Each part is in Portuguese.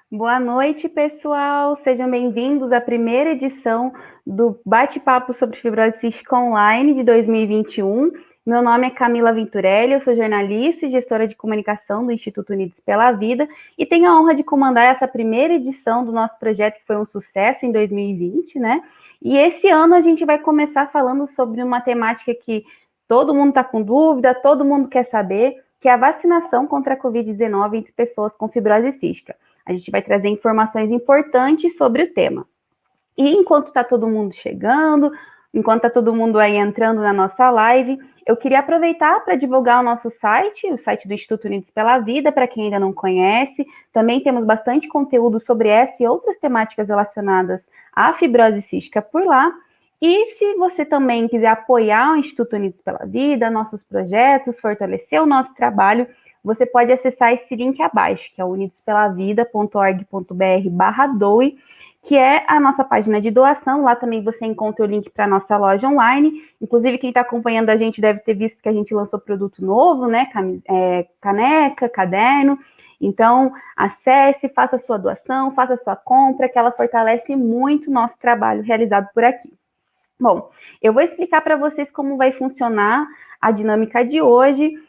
Boa noite, pessoal. Sejam bem-vindos à primeira edição do Bate-Papo sobre Fibrose Cística Online de 2021. Meu nome é Camila Venturelli, eu sou jornalista e gestora de comunicação do Instituto Unidos pela Vida e tenho a honra de comandar essa primeira edição do nosso projeto, que foi um sucesso em 2020, né? E esse ano a gente vai começar falando sobre uma temática que todo mundo está com dúvida, todo mundo quer saber, que é a vacinação contra a Covid-19 entre pessoas com fibrose cística. A gente vai trazer informações importantes sobre o tema. E enquanto está todo mundo chegando, enquanto está todo mundo aí entrando na nossa live, eu queria aproveitar para divulgar o site do Instituto Unidos pela Vida, para quem ainda não conhece. Também temos bastante conteúdo sobre essa e outras temáticas relacionadas à fibrose cística por lá. E se você também quiser apoiar o Instituto Unidos pela Vida, nossos projetos, fortalecer o nosso trabalho, você pode acessar esse link abaixo, que é unidospelavida.org.br/doe, que é a nossa página de doação. Lá também você encontra o link para a nossa loja online. Inclusive, quem está acompanhando a gente deve ter visto que a gente lançou produto novo, né? Caneca, caderno. Então, acesse, faça a sua doação, faça a sua compra, que ela fortalece muito o nosso trabalho realizado por aqui. Bom, eu vou explicar para vocês como vai funcionar a dinâmica de hoje.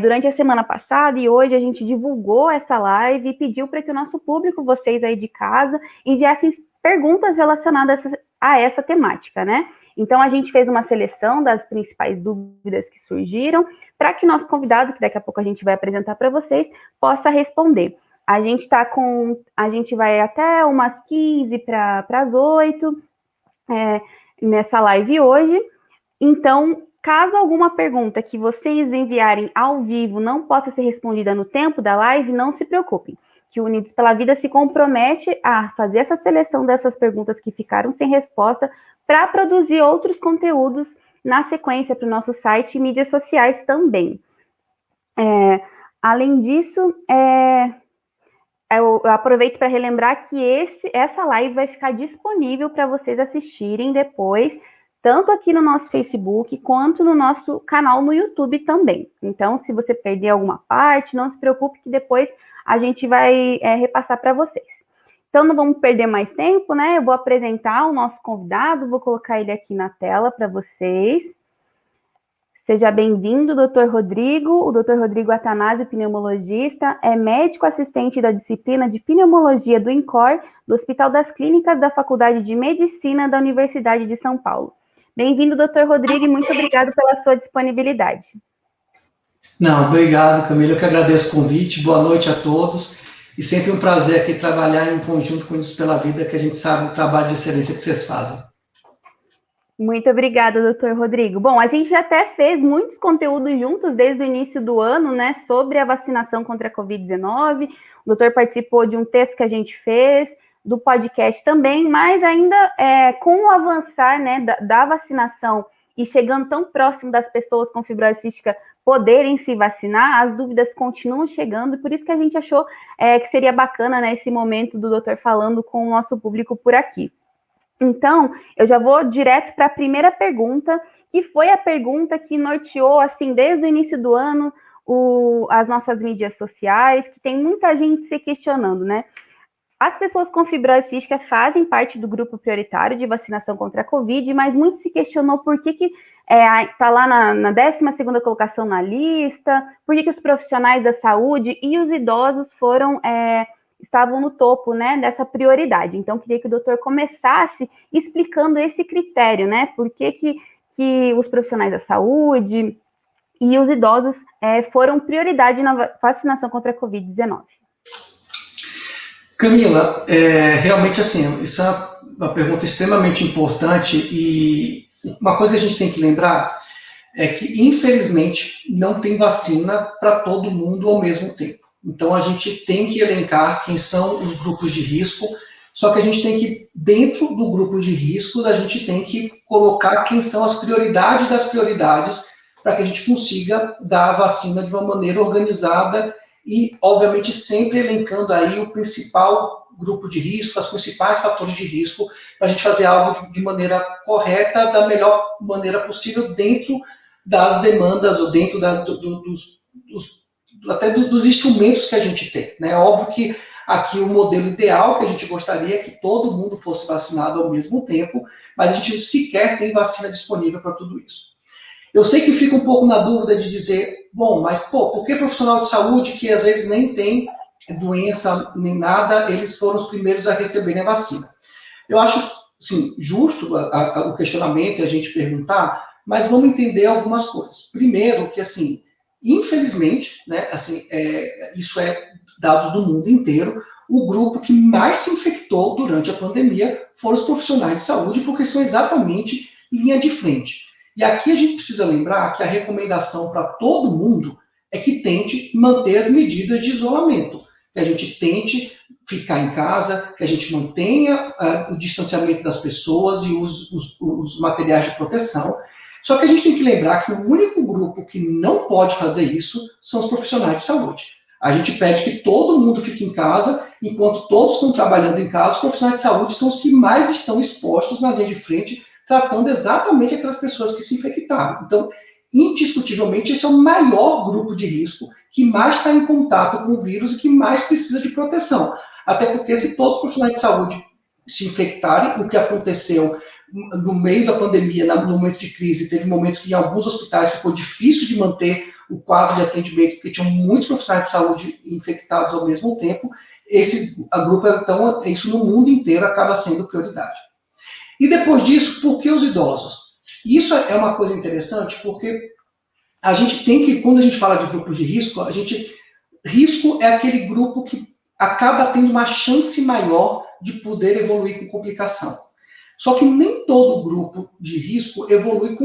Durante a semana passada e hoje a gente divulgou essa live e pediu para que o nosso público, vocês aí de casa, enviassem perguntas relacionadas a essa temática, né? Então a gente fez uma seleção das principais dúvidas que surgiram para que nosso convidado, que daqui a pouco a gente vai apresentar para vocês, possa responder. A gente vai até umas 15 para as 8 nessa live hoje. Então, caso alguma pergunta que vocês enviarem ao vivo não possa ser respondida no tempo da live, não se preocupem, que o Unidos pela Vida se compromete a fazer essa seleção dessas perguntas que ficaram sem resposta para produzir outros conteúdos na sequência para o nosso site e mídias sociais também. Além disso, eu aproveito para relembrar que essa live vai ficar disponível para vocês assistirem depois, tanto aqui no nosso Facebook, quanto no nosso canal no YouTube também. Então, se você perder alguma parte, não se preocupe que depois a gente vai repassar para vocês. Então, não vamos perder mais tempo, né? Eu vou apresentar o nosso convidado, vou colocar ele aqui na tela para vocês. Seja bem-vindo, Dr. Rodrigo. O Dr. Rodrigo Atanásio, pneumologista, é médico assistente da disciplina de pneumologia do INCOR, do Hospital das Clínicas da Faculdade de Medicina da Universidade de São Paulo. Bem-vindo, Dr. Rodrigo, e muito obrigado pela sua disponibilidade. Não, obrigado, Camila. Eu que agradeço o convite. Boa noite a todos. E sempre um prazer aqui trabalhar em conjunto com o Unidos pela Vida, que a gente sabe o trabalho de excelência que vocês fazem. Muito obrigada, doutor Rodrigo. Bom, a gente já até fez muitos conteúdos juntos desde o início do ano, né, sobre a vacinação contra a Covid-19. O doutor participou de um texto que a gente fez, do podcast também, mas ainda com o avançar, né, da vacinação e chegando tão próximo das pessoas com fibrose cística poderem se vacinar, as dúvidas continuam chegando, por isso que a gente achou que seria bacana, né, esse momento do doutor falando com o nosso público por aqui. Então, eu já vou direto para a primeira pergunta, que foi a pergunta que norteou, assim, desde o início do ano, as nossas mídias sociais, que tem muita gente se questionando, né? As pessoas com fibrose cística fazem parte do grupo prioritário de vacinação contra a Covid, mas muito se questionou por que está lá na 12ª colocação na lista, por que os profissionais da saúde e os idosos estavam no topo, né, dessa prioridade. Então, queria que o doutor começasse explicando esse critério, né, por que os profissionais da saúde e os idosos foram prioridade na vacinação contra a Covid-19. Camila, realmente assim, isso é uma pergunta extremamente importante e uma coisa que a gente tem que lembrar é que, infelizmente, não tem vacina para todo mundo ao mesmo tempo. Então, a gente tem que elencar quem são os grupos de risco, só que a gente tem que, dentro do grupo de risco, a gente tem que colocar quem são as prioridades das prioridades para que a gente consiga dar a vacina de uma maneira organizada e, obviamente, sempre elencando aí o principal grupo de risco, os principais fatores de risco, para a gente fazer algo de maneira correta, da melhor maneira possível, dentro das demandas ou dentro até dos instrumentos que a gente tem. Né? É óbvio que Aqui o modelo ideal que a gente gostaria é que todo mundo fosse vacinado ao mesmo tempo, mas a gente sequer tem vacina disponível para tudo isso. Eu sei que fica um pouco na dúvida de dizer, bom, mas por que profissional de saúde que às vezes nem tem doença nem nada, eles foram os primeiros a receberem a vacina? Eu acho, sim, justo o questionamento e a gente perguntar, mas vamos entender algumas coisas. Primeiro, que assim, infelizmente, né, assim, isso é dados do mundo inteiro, o grupo que mais se infectou durante a pandemia foram os profissionais de saúde, porque são exatamente linha de frente. E aqui a gente precisa lembrar que a recomendação para todo mundo é que tente manter as medidas de isolamento, que a gente tente ficar em casa, que a gente mantenha o distanciamento das pessoas e os materiais de proteção. Só que a gente tem que lembrar que o único grupo que não pode fazer isso são os profissionais de saúde. A gente pede que todo mundo fique em casa, enquanto todos estão trabalhando em casa, os profissionais de saúde são os que mais estão expostos na linha de frente, tratando exatamente aquelas pessoas que se infectaram. Então, indiscutivelmente, esse é o maior grupo de risco que mais está em contato com o vírus e que mais precisa de proteção. Até porque se todos os profissionais de saúde se infectarem, o que aconteceu no meio da pandemia, no momento de crise, teve momentos que em alguns hospitais ficou difícil de manter o quadro de atendimento, porque tinham muitos profissionais de saúde infectados ao mesmo tempo. Esse grupo, então, isso no mundo inteiro acaba sendo prioridade. E depois disso, por que os idosos? Isso é uma coisa interessante, porque a gente tem que, quando a gente fala de grupos de risco, risco é aquele grupo que acaba tendo uma chance maior de poder evoluir com complicação. Só que nem todo grupo de risco evolui com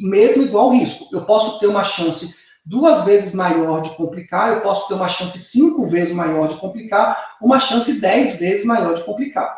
mesmo igual risco. Eu posso ter uma chance 2 vezes maior de complicar, eu posso ter uma chance 5 vezes maior de complicar, uma chance 10 vezes maior de complicar.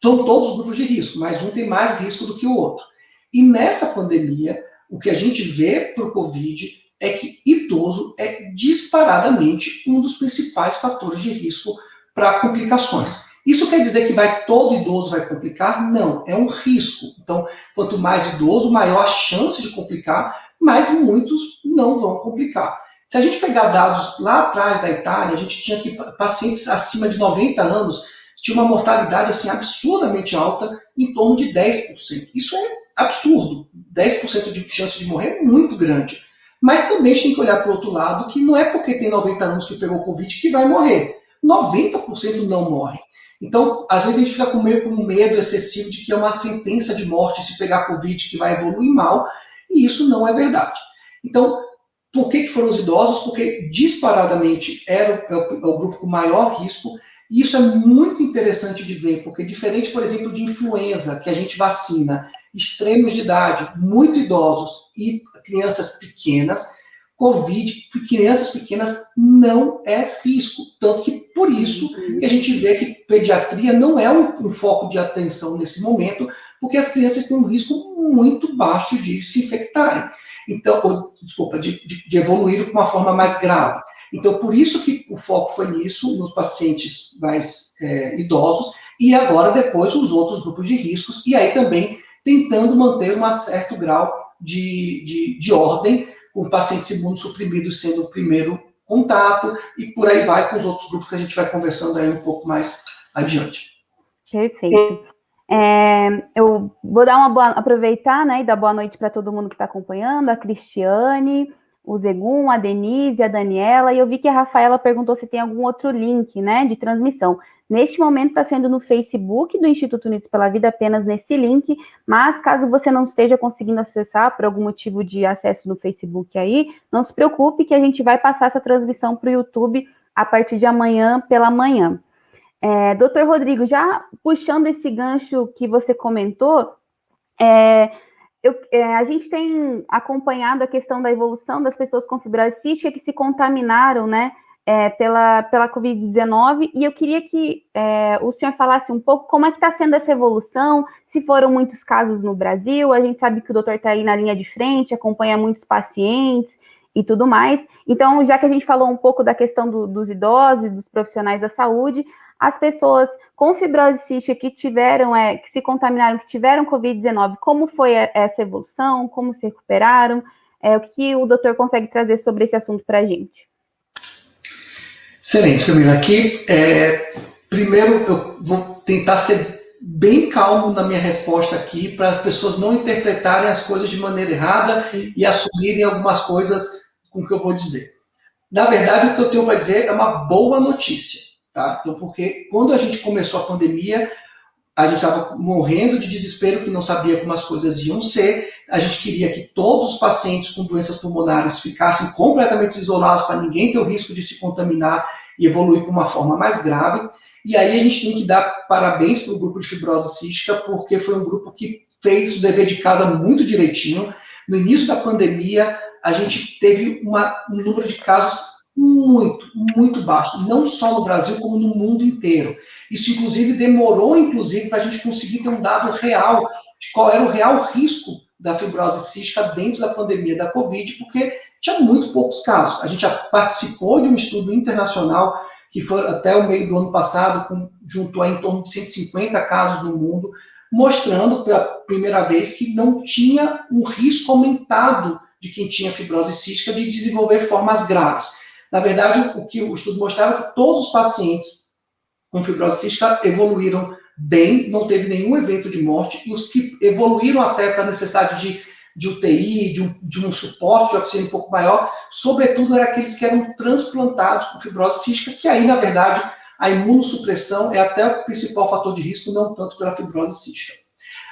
São todos grupos de risco, mas um tem mais risco do que o outro. E nessa pandemia, o que a gente vê para o Covid é que idoso é disparadamente um dos principais fatores de risco para complicações. Isso quer dizer que todo idoso vai complicar? Não, é um risco. Então, quanto mais idoso, maior a chance de complicar, mas muitos não vão complicar. Se a gente pegar dados lá atrás da Itália, a gente tinha que pacientes acima de 90 anos tinha uma mortalidade assim, absurdamente alta, em torno de 10%. Isso é absurdo. 10% de chance de morrer é muito grande. Mas também a gente tem que olhar para o outro lado, que não é porque tem 90 anos que pegou Covid que vai morrer. 90% não morrem. Então, às vezes a gente fica com um medo excessivo de que é uma sentença de morte se pegar Covid que vai evoluir mal, e isso não é verdade. Então, por que foram os idosos? Porque disparadamente é o grupo com maior risco. E isso é muito interessante de ver, porque diferente, por exemplo, de influenza, que a gente vacina extremos de idade, muito idosos e crianças pequenas, Covid, crianças pequenas não é risco. Tanto que por isso que a gente vê que pediatria não é um foco de atenção nesse momento, porque as crianças têm um risco muito baixo de se infectarem. Então, de evoluir com uma forma mais grave. Então, por isso que o foco foi nisso, nos pacientes mais idosos, e agora depois os outros grupos de riscos, e aí também tentando manter um certo grau de ordem, com pacientes imunossuprimidos sendo o primeiro contato, e por aí vai com os outros grupos que a gente vai conversando aí um pouco mais adiante. Perfeito. Eu vou aproveitar, né, e dar boa noite para todo mundo que está acompanhando, a Cristiane, o Zegum, a Denise, a Daniela, e eu vi que a Rafaela perguntou se tem algum outro link, né, de transmissão. Neste momento está sendo no Facebook do Instituto Unidos pela Vida, apenas nesse link, mas caso você não esteja conseguindo acessar por algum motivo de acesso no Facebook aí, não se preocupe que a gente vai passar essa transmissão para o YouTube a partir de amanhã pela manhã. Doutor Rodrigo, já puxando esse gancho que você comentou, a gente tem acompanhado a questão da evolução das pessoas com fibrose cística que se contaminaram, né, pela Covid-19, e eu queria que o senhor falasse um pouco como é que está sendo essa evolução, se foram muitos casos no Brasil, a gente sabe que o doutor está aí na linha de frente, acompanha muitos pacientes e tudo mais. Então, já que a gente falou um pouco da questão dos idosos, dos profissionais da saúde, as pessoas com fibrose cística que se contaminaram, que tiveram Covid-19, como foi essa evolução, como se recuperaram, o que o doutor consegue trazer sobre esse assunto para a gente? Excelente, Camila. Aqui, primeiro, eu vou tentar ser bem calmo na minha resposta aqui, para as pessoas não interpretarem as coisas de maneira errada e assumirem algumas coisas com o que eu vou dizer. Na verdade, o que eu tenho para dizer é uma boa notícia, tá? Então, porque quando a gente começou a pandemia, a gente estava morrendo de desespero, que não sabia como as coisas iam ser. A gente queria que todos os pacientes com doenças pulmonares ficassem completamente isolados para ninguém ter o risco de se contaminar e evoluir com uma forma mais grave. E aí a gente tem que dar parabéns para o grupo de fibrose cística, porque foi um grupo que fez o dever de casa muito direitinho. No início da pandemia, a gente teve um número de casos muito, muito baixo, não só no Brasil, como no mundo inteiro. Isso, inclusive, demorou, para a gente conseguir ter um dado real de qual era o real risco da fibrose cística dentro da pandemia da Covid, porque tinha muito poucos casos. A gente já participou de um estudo internacional que foi até o meio do ano passado, junto a em torno de 150 casos no mundo, mostrando pela primeira vez que não tinha um risco aumentado de quem tinha fibrose cística de desenvolver formas graves. Na verdade, o que o estudo mostrava é que todos os pacientes com fibrose cística evoluíram bem, não teve nenhum evento de morte, e os que evoluíram até para a necessidade de UTI, de um suporte de oxigênio um pouco maior, sobretudo eram aqueles que eram transplantados com fibrose cística, que aí, na verdade, a imunossupressão é até o principal fator de risco, não tanto pela fibrose cística.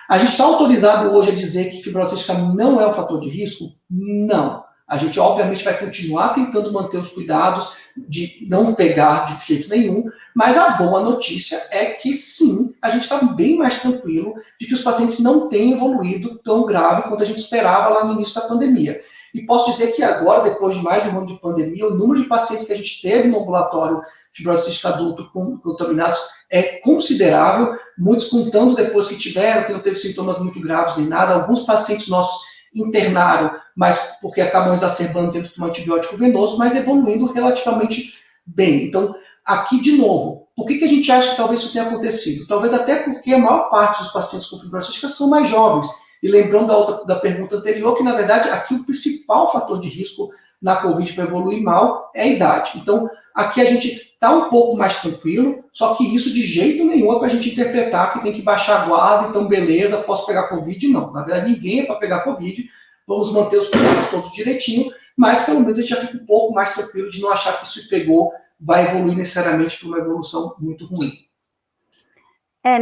A gente está autorizado hoje a dizer que fibrose cística não é um fator de risco? Não. A gente, obviamente, vai continuar tentando manter os cuidados de não pegar de jeito nenhum, mas a boa notícia é que, sim, a gente está bem mais tranquilo de que os pacientes não têm evoluído tão grave quanto a gente esperava lá no início da pandemia. E posso dizer que agora, depois de mais de um ano de pandemia, o número de pacientes que a gente teve no ambulatório fibrose cística adulto contaminados é considerável, muitos contando depois que tiveram, que não teve sintomas muito graves nem nada. Alguns pacientes nossos internaram, mas porque acabam exacerbando tendo que tomar antibiótico venoso, mas evoluindo relativamente bem. Então, aqui de novo, por que a gente acha que talvez isso tenha acontecido? Talvez até porque a maior parte dos pacientes com fibrose cística são mais jovens. E lembrando da pergunta anterior, que na verdade aqui o principal fator de risco na Covid para evoluir mal é a idade. Então, aqui a gente está um pouco mais tranquilo, só que isso de jeito nenhum é para a gente interpretar que tem que baixar a guarda, então beleza, posso pegar Covid? Não, na verdade ninguém é para pegar Covid, vamos manter os cuidados todos direitinho, mas pelo menos a gente já fica um pouco mais tranquilo de não achar que isso pegou, vai evoluir necessariamente para uma evolução muito ruim.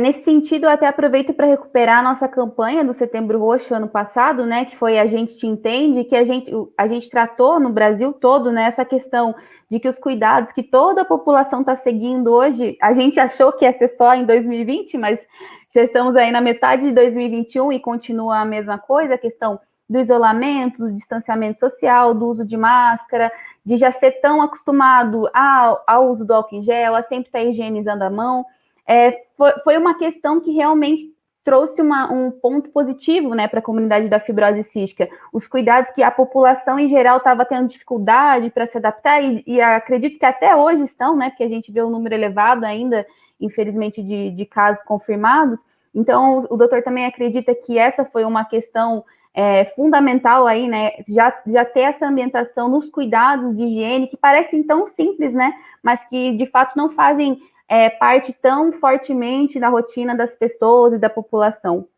Nesse sentido, eu até aproveito para recuperar a nossa campanha do Setembro Roxo ano passado, né, que foi A Gente Te Entende, que a gente tratou no Brasil todo, né, essa questão de que os cuidados que toda a população está seguindo hoje, a gente achou que ia ser só em 2020, mas já estamos aí na metade de 2021 e continua a mesma coisa, a questão do isolamento, do distanciamento social, do uso de máscara, de já ser tão acostumado ao uso do álcool em gel, a sempre estar higienizando a mão. Foi uma questão que realmente trouxe um ponto positivo, né, para a comunidade da fibrose cística. Os cuidados que a população em geral estava tendo dificuldade para se adaptar, e acredito que até hoje estão, né, porque a gente vê um número elevado ainda, infelizmente, de casos confirmados. Então, o doutor também acredita que essa foi uma questão fundamental aí, né, já ter essa ambientação nos cuidados de higiene, que parecem tão simples, né, mas que de fato não fazem parte tão fortemente da rotina das pessoas e da população.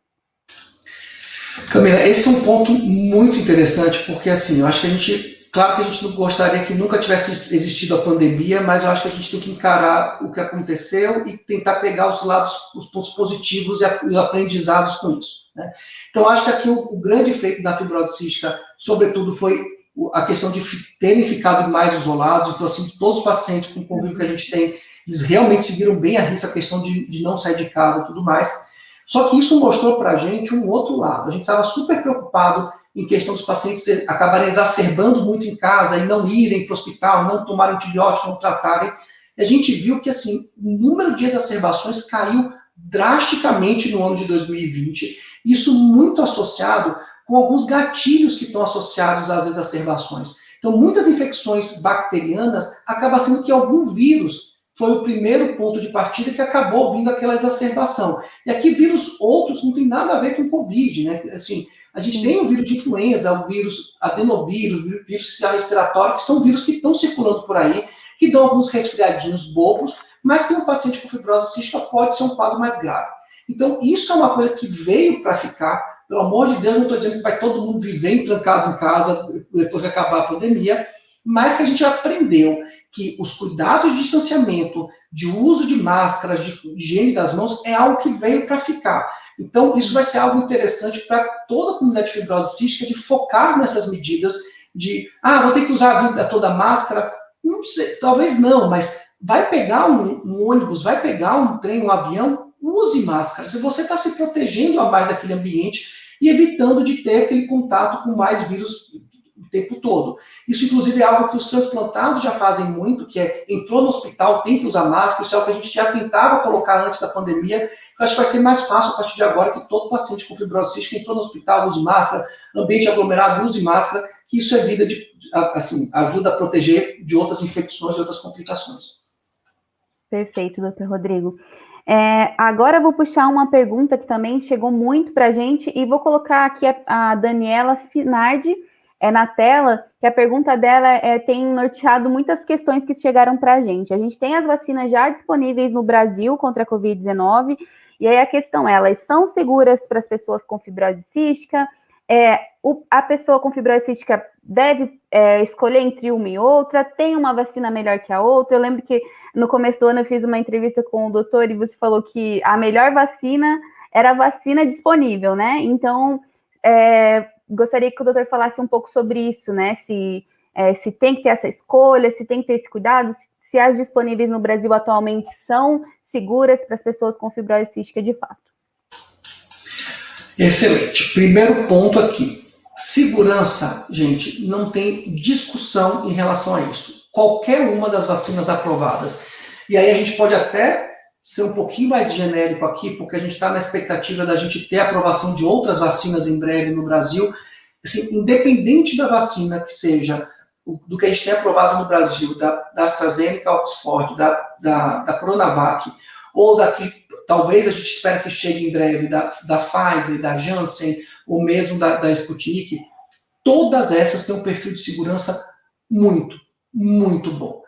Camila, esse é um ponto muito interessante, porque assim, eu acho que claro que a gente não gostaria que nunca tivesse existido a pandemia, mas eu acho que a gente tem que encarar o que aconteceu e tentar pegar os pontos positivos e os aprendizados com isso, né? Então, eu acho que aqui o grande efeito da fibrose cística, sobretudo, foi a questão de terem ficado mais isolados. Então, assim, todos os pacientes com convívio que a gente tem, eles realmente seguiram bem a risca a questão de não sair de casa e tudo mais. Só que isso mostrou para a gente um outro lado. A gente estava super preocupado em questão dos pacientes acabarem exacerbando muito em casa e não irem para o hospital, não tomarem antibiótico, não tratarem. E a gente viu que assim, o número de exacerbações caiu drasticamente no ano de 2020. Isso muito associado com alguns gatilhos que estão associados às exacerbações. Então, muitas infecções bacterianas acabam sendo que algum vírus foi o primeiro ponto de partida que acabou vindo aquela exacerbação. E aqui vírus outros não tem nada a ver com Covid, né? Assim, a gente tem o vírus de influenza, o vírus adenovírus, o vírus respiratório, que são vírus que estão circulando por aí, que dão alguns resfriadinhos bobos, mas que um paciente com fibrose cística pode ser um quadro mais grave. Então, isso é uma coisa que veio para ficar. Pelo amor de Deus, não estou dizendo que vai todo mundo viver trancado em casa depois de acabar a pandemia, mas que a gente aprendeu que os cuidados de distanciamento, de uso de máscaras, de higiene das mãos, é algo que veio para ficar. Então, isso vai ser algo interessante para toda a comunidade de fibrose cística, de focar nessas medidas de, vou ter que usar a vida toda máscara. Não sei, talvez não, mas vai pegar um ônibus, vai pegar um trem, um avião, use máscara. Se você está se protegendo a mais daquele ambiente e evitando de ter aquele contato com mais vírus o tempo todo. Isso, inclusive, é algo que os transplantados já fazem muito, que é, entrou no hospital, tem que usar máscara, isso é algo que a gente já tentava colocar antes da pandemia. Eu acho que vai ser mais fácil a partir de agora que todo paciente com fibrose cística entrou no hospital, use máscara, ambiente aglomerado, use máscara, que isso é vida assim, ajuda a proteger de outras infecções e outras complicações. Perfeito, doutor Rodrigo. Agora eu vou puxar uma pergunta que também chegou muito para a gente e vou colocar aqui a Daniela Finardi na tela, que a pergunta dela tem norteado muitas questões que chegaram para a gente. A gente tem as vacinas já disponíveis no Brasil contra a Covid-19, e aí a questão elas são seguras para as pessoas com fibrose cística? A pessoa com fibrose cística deve escolher entre uma e outra? Tem uma vacina melhor que a outra? Eu lembro que no começo do ano eu fiz uma entrevista com o doutor e você falou que a melhor vacina era a vacina disponível, né? Então, gostaria que o doutor falasse um pouco sobre isso, né? Se tem que ter essa escolha, se tem que ter esse cuidado, se as disponíveis no Brasil atualmente são seguras para as pessoas com fibrose cística de fato. Excelente. Primeiro ponto aqui. Segurança, gente, não tem discussão em relação a isso. Qualquer uma das vacinas aprovadas. E aí a gente pode até ser um pouquinho mais genérico aqui, porque a gente está na expectativa da gente ter a aprovação de outras vacinas em breve no Brasil. Assim, independente da vacina que seja, do que a gente tem aprovado no Brasil, da AstraZeneca, Oxford, da Coronavac, ou da que talvez a gente espera que chegue em breve, da Pfizer, da Janssen, ou mesmo da Sputnik, todas essas têm um perfil de segurança muito, muito bom.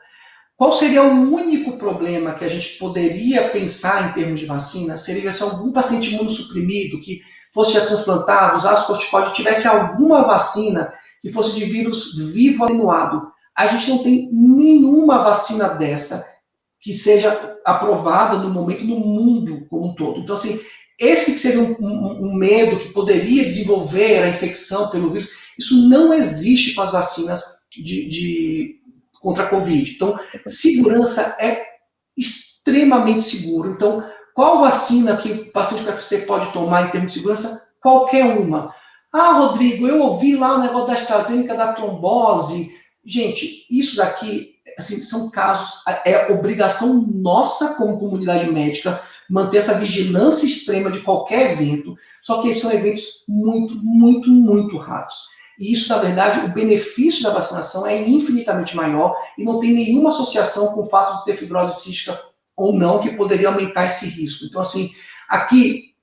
Qual seria o único problema que a gente poderia pensar em termos de vacina? Seria se algum paciente imunossuprimido que fosse já transplantado, usasse corticoide, tivesse alguma vacina que fosse de vírus vivo atenuado. A gente não tem nenhuma vacina dessa que seja aprovada no momento no mundo como um todo. Então, assim, esse que seria um medo que poderia desenvolver a infecção pelo vírus, isso não existe com as vacinas contra a Covid. Então, segurança é extremamente seguro. Então, qual vacina que o paciente com FC pode tomar em termos de segurança? Qualquer uma. Rodrigo, eu ouvi lá o negócio da AstraZeneca, da trombose. Gente, isso daqui, assim, são casos, é obrigação nossa como comunidade médica manter essa vigilância extrema de qualquer evento, só que são eventos muito, muito, muito raros. E isso, na verdade, o benefício da vacinação é infinitamente maior e não tem nenhuma associação com o fato de ter fibrose cística ou não, que poderia aumentar esse risco. Então, assim, aqui,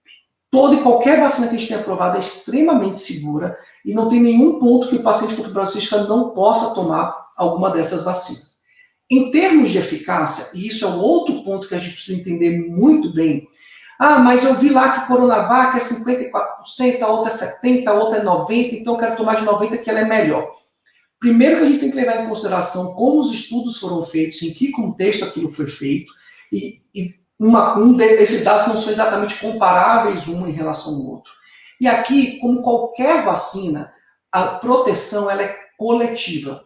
toda e qualquer vacina que a gente tem aprovada é extremamente segura e não tem nenhum ponto que o paciente com fibrose cística não possa tomar alguma dessas vacinas. Em termos de eficácia, e isso é um outro ponto que a gente precisa entender muito bem, mas eu vi lá que Coronavac é 54%, a outra é 70%, a outra é 90%, então eu quero tomar de 90% que ela é melhor. Primeiro que a gente tem que levar em consideração como os estudos foram feitos, em que contexto aquilo foi feito, e esses dados não são exatamente comparáveis um em relação ao outro. E aqui, como qualquer vacina, a proteção ela é coletiva.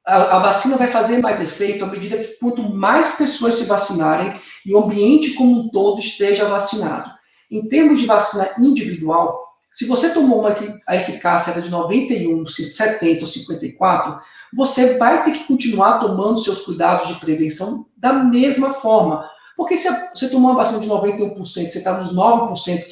A vacina vai fazer mais efeito à medida que quanto mais pessoas se vacinarem e o ambiente como um todo esteja vacinado. Em termos de vacina individual, se você tomou uma que a eficácia era de 91, 70 ou 54, você vai ter que continuar tomando seus cuidados de prevenção da mesma forma. Porque se você tomou uma vacina de 91%, você está nos 9%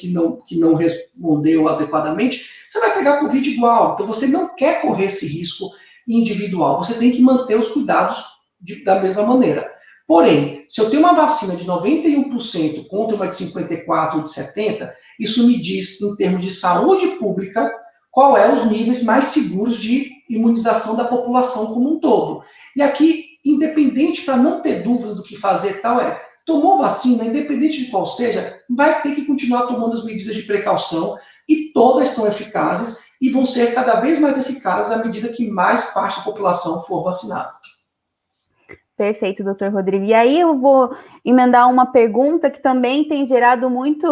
que não respondeu adequadamente, você vai pegar Covid igual. Então você não quer correr esse risco individual. Você tem que manter os cuidados da mesma maneira. Porém, se eu tenho uma vacina de 91% contra uma de 54% ou de 70%, isso me diz, em termos de saúde pública, qual é os níveis mais seguros de imunização da população como um todo. E aqui, independente, para não ter dúvida do que fazer e tal, tomou vacina, independente de qual seja, vai ter que continuar tomando as medidas de precaução, e todas são eficazes, e vão ser cada vez mais eficazes à medida que mais parte da população for vacinada. Perfeito, doutor Rodrigo. E aí eu vou emendar uma pergunta que também tem gerado muita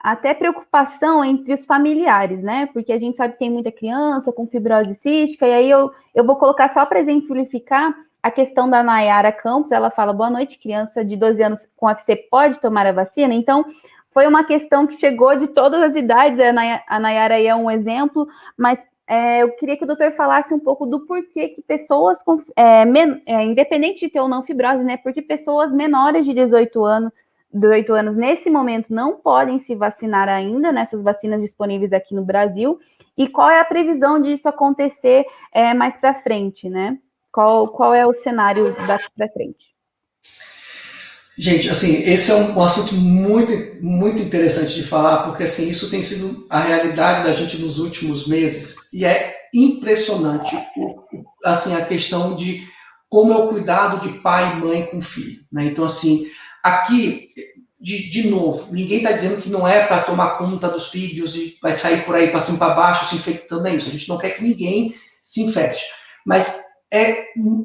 até preocupação entre os familiares, né? Porque a gente sabe que tem muita criança com fibrose cística, e aí eu vou colocar só para exemplificar a questão da Nayara Campos. Ela fala: boa noite, criança de 12 anos com AVC pode tomar a vacina? Então, foi uma questão que chegou de todas as idades, a Nayara aí é um exemplo, mas eu queria que o doutor falasse um pouco do porquê que pessoas, independente de ter ou não fibrose, né, porque pessoas menores de 18 anos, nesse momento, não podem se vacinar ainda, nessas vacinas disponíveis aqui no Brasil, e qual é a previsão disso acontecer mais para frente, né? Qual é o cenário daqui para frente? Gente, assim, esse é um assunto muito, muito interessante de falar, porque assim, isso tem sido a realidade da gente nos últimos meses, e é impressionante assim, a questão de como é o cuidado de pai e mãe com filho, né? Então, assim, aqui, de novo, ninguém está dizendo que não é para tomar conta dos filhos e vai sair por aí para cima e para baixo se infectando, é isso. A gente não quer que ninguém se infecte. Mas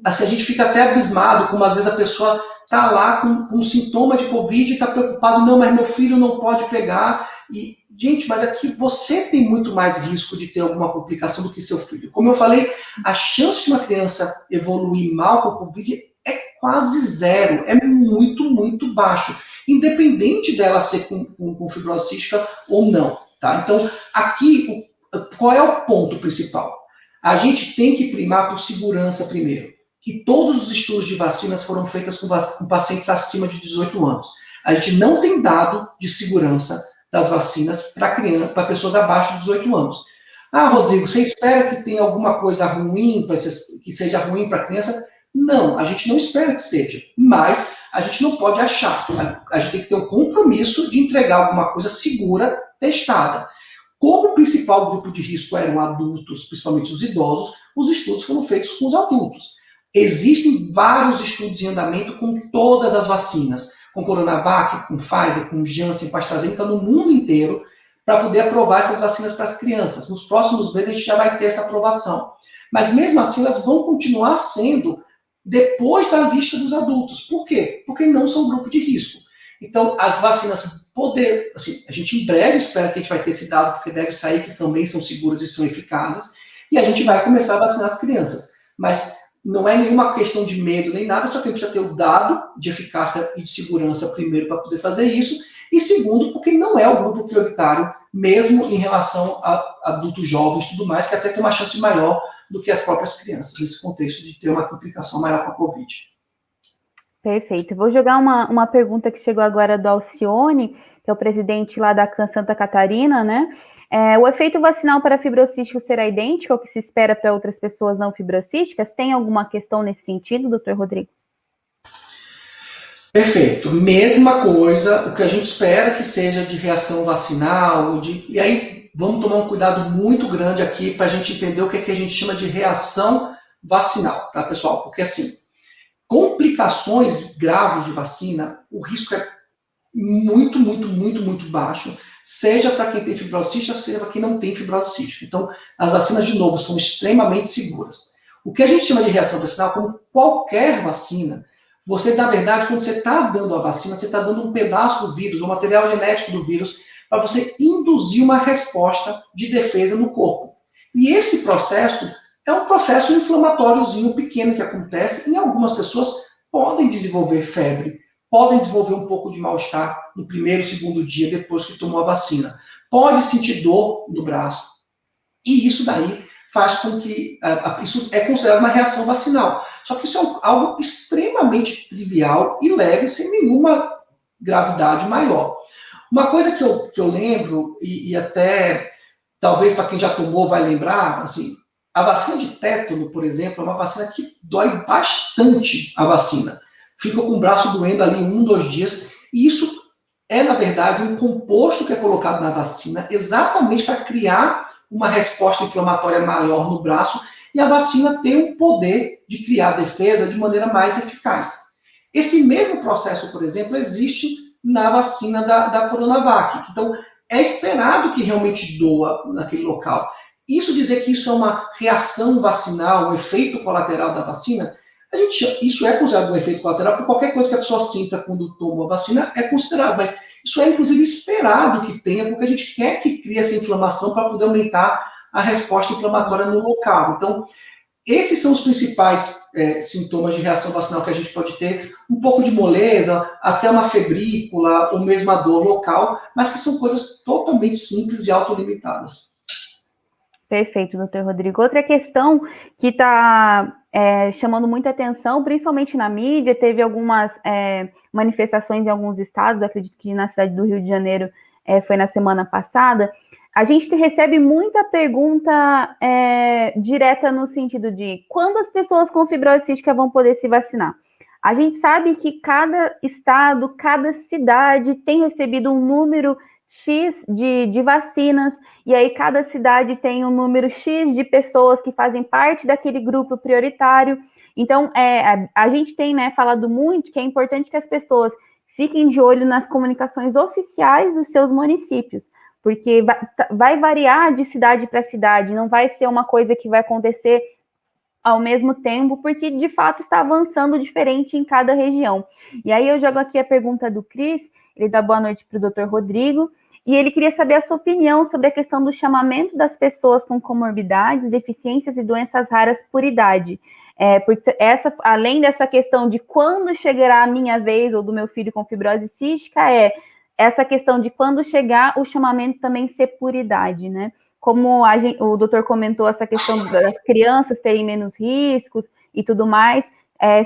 assim, a gente fica até abismado como às vezes a pessoa está lá com sintoma de Covid e está preocupado, não, mas meu filho não pode pegar. E, gente, mas aqui você tem muito mais risco de ter alguma complicação do que seu filho. Como eu falei, a chance de uma criança evoluir mal com o Covid é quase zero, é muito, muito baixo, independente dela ser com fibrose cística ou não. Tá? Então, aqui, qual é o ponto principal? A gente tem que primar por segurança primeiro. E todos os estudos de vacinas foram feitos com pacientes acima de 18 anos. A gente não tem dado de segurança das vacinas para pessoas abaixo de 18 anos. Ah, Rodrigo, você espera que tenha alguma coisa ruim, que seja ruim para a criança? Não, a gente não espera que seja. Mas a gente não pode achar. A gente tem que ter um compromisso de entregar alguma coisa segura, testada. Como o principal grupo de risco eram adultos, principalmente os idosos, os estudos foram feitos com os adultos. Existem vários estudos em andamento com todas as vacinas, com Coronavac, com Pfizer, com Janssen, com AstraZeneca, no mundo inteiro, para poder aprovar essas vacinas para as crianças. Nos próximos meses a gente já vai ter essa aprovação. Mas mesmo assim elas vão continuar sendo depois da lista dos adultos. Por quê? Porque não são grupo de risco. Então, as vacinas a gente em breve espera que a gente vai ter esse dado, porque deve sair, que também são seguras e são eficazes, e a gente vai começar a vacinar as crianças. Mas não é nenhuma questão de medo nem nada, só que a gente precisa ter o dado de eficácia e de segurança primeiro para poder fazer isso, e segundo, porque não é o grupo prioritário, mesmo em relação a adultos jovens e tudo mais, que até tem uma chance maior do que as próprias crianças, nesse contexto de ter uma complicação maior com a Covid. Perfeito. Vou jogar uma pergunta que chegou agora do Alcione, que é o presidente lá da CAN Santa Catarina, né? O efeito vacinal para fibrocístico será idêntico ao que se espera para outras pessoas não fibrocísticas? Tem alguma questão nesse sentido, doutor Rodrigo? Perfeito. Mesma coisa, o que a gente espera que seja de reação vacinal, e aí vamos tomar um cuidado muito grande aqui para a gente entender o que a gente chama de reação vacinal, tá, pessoal? Porque assim, complicações graves de vacina, o risco é muito, muito, muito, muito baixo, seja para quem tem fibrose cística, seja para quem não tem fibrose cística. Então, as vacinas, de novo, são extremamente seguras. O que a gente chama de reação vacinal, como qualquer vacina, você, na verdade, quando você está dando a vacina, você está dando um pedaço do vírus, o material genético do vírus, para você induzir uma resposta de defesa no corpo. E esse processo é um processo inflamatóriozinho pequeno que acontece, e algumas pessoas podem desenvolver febre, podem desenvolver um pouco de mal-estar no primeiro, segundo dia depois que tomou a vacina. Pode sentir dor no braço. E isso daí faz com que isso é considerado uma reação vacinal. Só que isso é algo extremamente trivial e leve, sem nenhuma gravidade maior. Uma coisa que eu lembro, e até talvez para quem já tomou vai lembrar, assim, a vacina de tétano, por exemplo, é uma vacina que dói bastante a vacina. Fica com o braço doendo ali 1-2 dias. E isso é, na verdade, um composto que é colocado na vacina exatamente para criar uma resposta inflamatória maior no braço e a vacina tem o poder de criar defesa de maneira mais eficaz. Esse mesmo processo, por exemplo, existe na vacina da Coronavac. Então, é esperado que realmente doa naquele local. Isso dizer que isso é uma reação vacinal, um efeito colateral da vacina, isso é considerado um efeito colateral, porque qualquer coisa que a pessoa sinta quando toma a vacina é considerado, mas isso é inclusive esperado que tenha, porque a gente quer que crie essa inflamação para poder aumentar a resposta inflamatória no local. Então, esses são os principais sintomas de reação vacinal que a gente pode ter, um pouco de moleza, até uma febrícula, ou mesmo a dor local, mas que são coisas totalmente simples e autolimitadas. Perfeito, doutor Rodrigo. Outra questão que está chamando muita atenção, principalmente na mídia, teve algumas manifestações em alguns estados, acredito que na cidade do Rio de Janeiro foi na semana passada. A gente recebe muita pergunta direta no sentido de quando as pessoas com fibrose cística vão poder se vacinar. A gente sabe que cada estado, cada cidade tem recebido um número X de vacinas, e aí cada cidade tem um número X de pessoas que fazem parte daquele grupo prioritário. Então, a gente tem falado muito que é importante que as pessoas fiquem de olho nas comunicações oficiais dos seus municípios, porque vai variar de cidade para cidade, não vai ser uma coisa que vai acontecer ao mesmo tempo, porque de fato está avançando diferente em cada região. E aí eu jogo aqui a pergunta do Cris, ele dá boa noite para o Dr. Rodrigo, e ele queria saber a sua opinião sobre a questão do chamamento das pessoas com comorbidades, deficiências e doenças raras por idade. Porque além dessa questão de quando chegará a minha vez ou do meu filho com fibrose cística, essa questão de quando chegar o chamamento também ser por idade, né? Como o doutor comentou, essa questão das crianças terem menos riscos e tudo mais,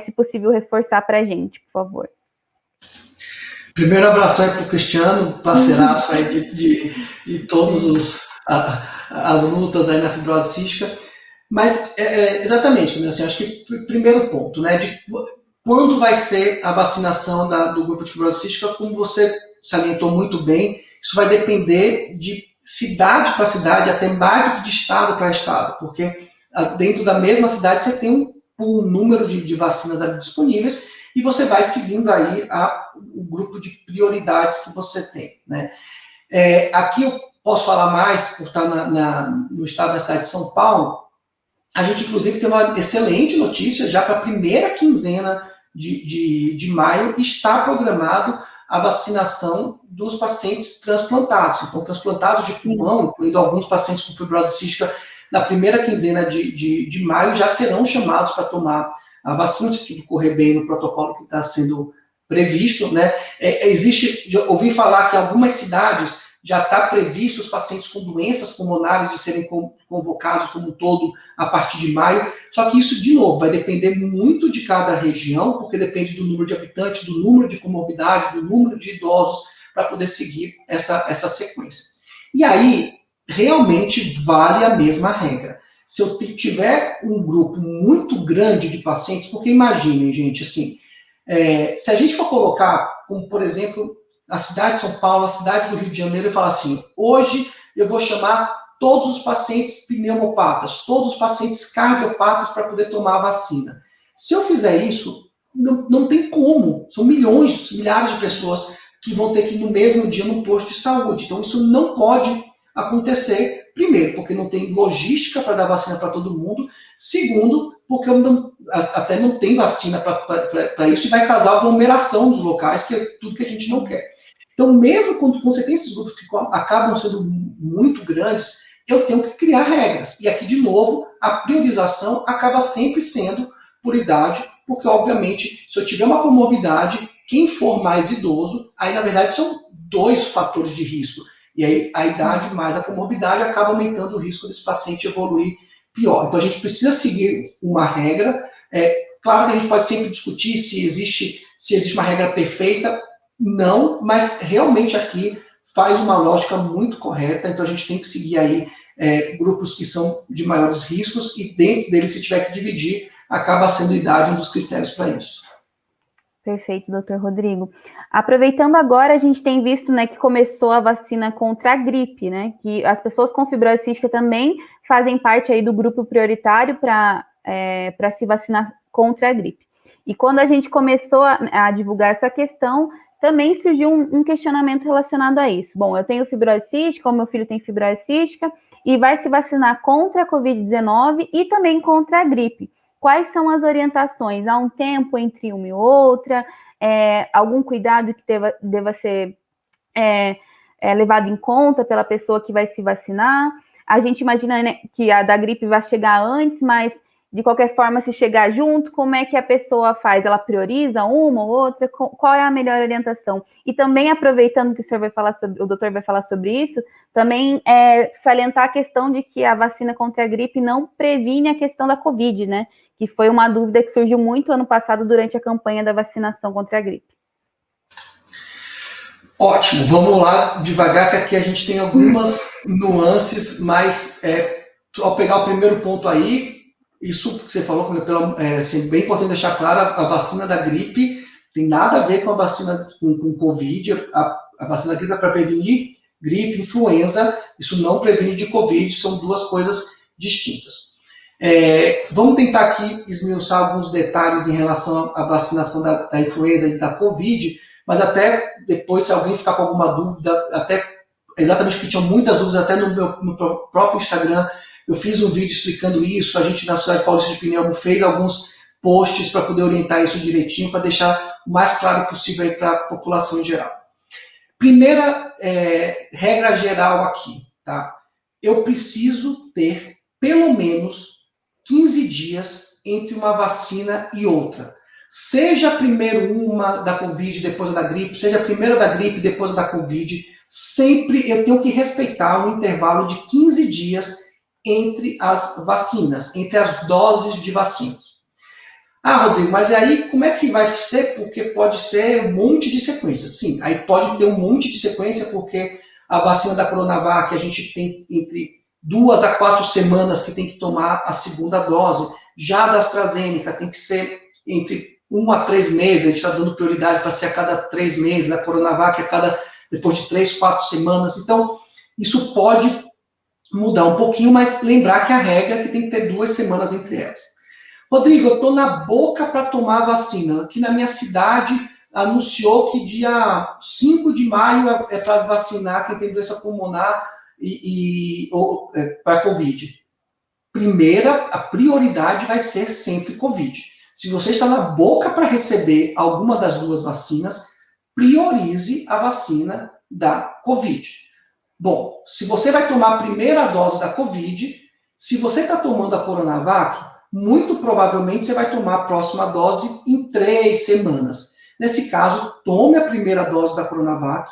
se possível reforçar para a gente, por favor. Primeiro abraço aí para o Cristiano, parceiraço aí de todas as lutas aí na fibrose cística. Mas, exatamente, assim, acho que primeiro ponto, né, de quando vai ser a vacinação do grupo de fibrose cística, como você salientou muito bem, isso vai depender de cidade para cidade, até mais do que de estado para estado, porque dentro da mesma cidade você tem um número de vacinas ali disponíveis e você vai seguindo aí o grupo de prioridades que você tem, né? Aqui eu posso falar mais, por estar no estado da cidade de São Paulo. A gente, inclusive, tem uma excelente notícia, já para a primeira quinzena de maio está programado a vacinação dos pacientes transplantados. Então, transplantados de pulmão, incluindo alguns pacientes com fibrose cística, na primeira quinzena de maio já serão chamados para tomar a vacina, se tudo correr bem no protocolo que está sendo previsto, né? Ouvi falar que em algumas cidades já está previsto os pacientes com doenças pulmonares de serem convocados como um todo a partir de maio, só que isso, de novo, vai depender muito de cada região, porque depende do número de habitantes, do número de comorbidade, do número de idosos, para poder seguir essa sequência. E aí, realmente vale a mesma regra. Se eu tiver um grupo muito grande de pacientes, porque imaginem, gente, assim, se a gente for colocar, como por exemplo, a cidade de São Paulo, a cidade do Rio de Janeiro, e falar assim, hoje eu vou chamar todos os pacientes pneumopatas, todos os pacientes cardiopatas para poder tomar a vacina. Se eu fizer isso, não tem como. São milhões, milhares de pessoas que vão ter que ir no mesmo dia no posto de saúde. Então isso não pode acontecer. Primeiro, porque não tem logística para dar vacina para todo mundo. Segundo, porque até não tem vacina para isso e vai causar aglomeração nos locais, que é tudo que a gente não quer. Então, mesmo quando você tem esses grupos que acabam sendo muito grandes, eu tenho que criar regras. E aqui, de novo, a priorização acaba sempre sendo por idade, porque, obviamente, se eu tiver uma comorbidade, quem for mais idoso, aí, na verdade, são dois fatores de risco. E aí, a idade mais a comorbidade acaba aumentando o risco desse paciente evoluir pior. Então, a gente precisa seguir uma regra. Claro que a gente pode sempre discutir se existe uma regra perfeita. Não, mas realmente aqui faz uma lógica muito correta, então a gente tem que seguir aí grupos que são de maiores riscos e dentro deles, se tiver que dividir, acaba sendo idade um dos critérios para isso. Perfeito, doutor Rodrigo. Aproveitando agora, a gente tem visto, né, que começou a vacina contra a gripe, né, que as pessoas com fibrose cística também fazem parte aí do grupo prioritário para se vacinar contra a gripe. E quando a gente começou a divulgar essa questão, também surgiu um questionamento relacionado a isso. Bom, eu tenho fibrose cística, o meu filho tem fibrose cística, e vai se vacinar contra a Covid-19 e também contra a gripe. Quais são as orientações? Há um tempo entre uma e outra? Algum cuidado que deva ser levado em conta pela pessoa que vai se vacinar? A gente imagina, né, que a da gripe vai chegar antes, mas de qualquer forma, se chegar junto, como é que a pessoa faz? Ela prioriza uma ou outra? Qual é a melhor orientação? E também, aproveitando que o doutor vai falar sobre isso, também salientar a questão de que a vacina contra a gripe não previne a questão da Covid, né? Que foi uma dúvida que surgiu muito ano passado durante a campanha da vacinação contra a gripe. Ótimo, vamos lá devagar, que aqui a gente tem algumas nuances, mas ao pegar o primeiro ponto aí, isso que você falou, assim, bem importante deixar claro, a vacina da gripe tem nada a ver com a vacina com Covid. A vacina da gripe é para prevenir gripe, influenza, isso não previne de Covid, são duas coisas distintas. Vamos tentar aqui esmiuçar alguns detalhes em relação à vacinação da influenza e da Covid, mas até depois, se alguém ficar com alguma dúvida, até exatamente porque tinham muitas dúvidas, até no próprio Instagram, eu fiz um vídeo explicando isso, a gente na Sociedade Paulista de Pneumo fez alguns posts para poder orientar isso direitinho, para deixar o mais claro possível para a população em geral. Primeira regra geral aqui, tá? Eu preciso ter pelo menos 15 dias entre uma vacina e outra. Seja primeiro uma da Covid, depois a da gripe, seja primeiro da gripe, depois a da Covid, sempre eu tenho que respeitar um intervalo de 15 dias entre as vacinas, entre as doses de vacinas. Rodrigo, mas aí como é que vai ser? Porque pode ser um monte de sequência. Sim, aí pode ter um monte de sequência, porque a vacina da Coronavac, a gente tem entre 2 a 4 semanas que tem que tomar a segunda dose. Já a da AstraZeneca tem que ser entre 1 a 3 meses, a gente está dando prioridade para ser a cada 3 meses, a Coronavac depois de 3, 4 semanas. Então, isso pode mudar um pouquinho, mas lembrar que a regra é que tem que ter 2 semanas entre elas. Rodrigo, eu estou na boca para tomar a vacina. Aqui na minha cidade, anunciou que dia 5 de maio é para vacinar quem tem doença pulmonar para Covid. A prioridade vai ser sempre Covid. Se você está na boca para receber alguma das 2 vacinas, priorize a vacina da Covid. Bom, se você vai tomar a primeira dose da Covid, se você está tomando a Coronavac, muito provavelmente você vai tomar a próxima dose em 3 semanas. Nesse caso, tome a primeira dose da Coronavac,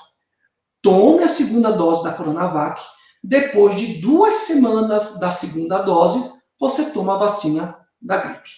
tome a segunda dose da Coronavac, depois de 2 semanas da segunda dose, você toma a vacina da gripe.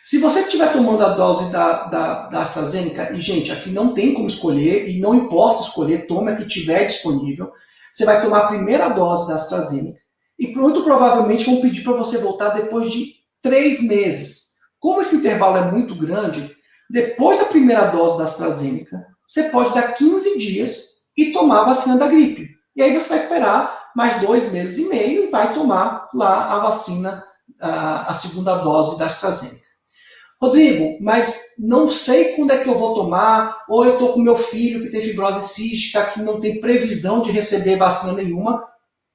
Se você estiver tomando a dose da AstraZeneca, e gente, aqui não tem como escolher, e não importa escolher, tome a que tiver disponível, você vai tomar a primeira dose da AstraZeneca, e muito provavelmente vão pedir para você voltar depois de 3 meses. Como esse intervalo é muito grande, depois da primeira dose da AstraZeneca, você pode dar 15 dias e tomar a vacina da gripe. E aí você vai esperar mais 2 meses e meio e vai tomar lá a vacina, a segunda dose da AstraZeneca. Rodrigo, mas não sei quando é que eu vou tomar, ou eu estou com meu filho que tem fibrose cística, que não tem previsão de receber vacina nenhuma,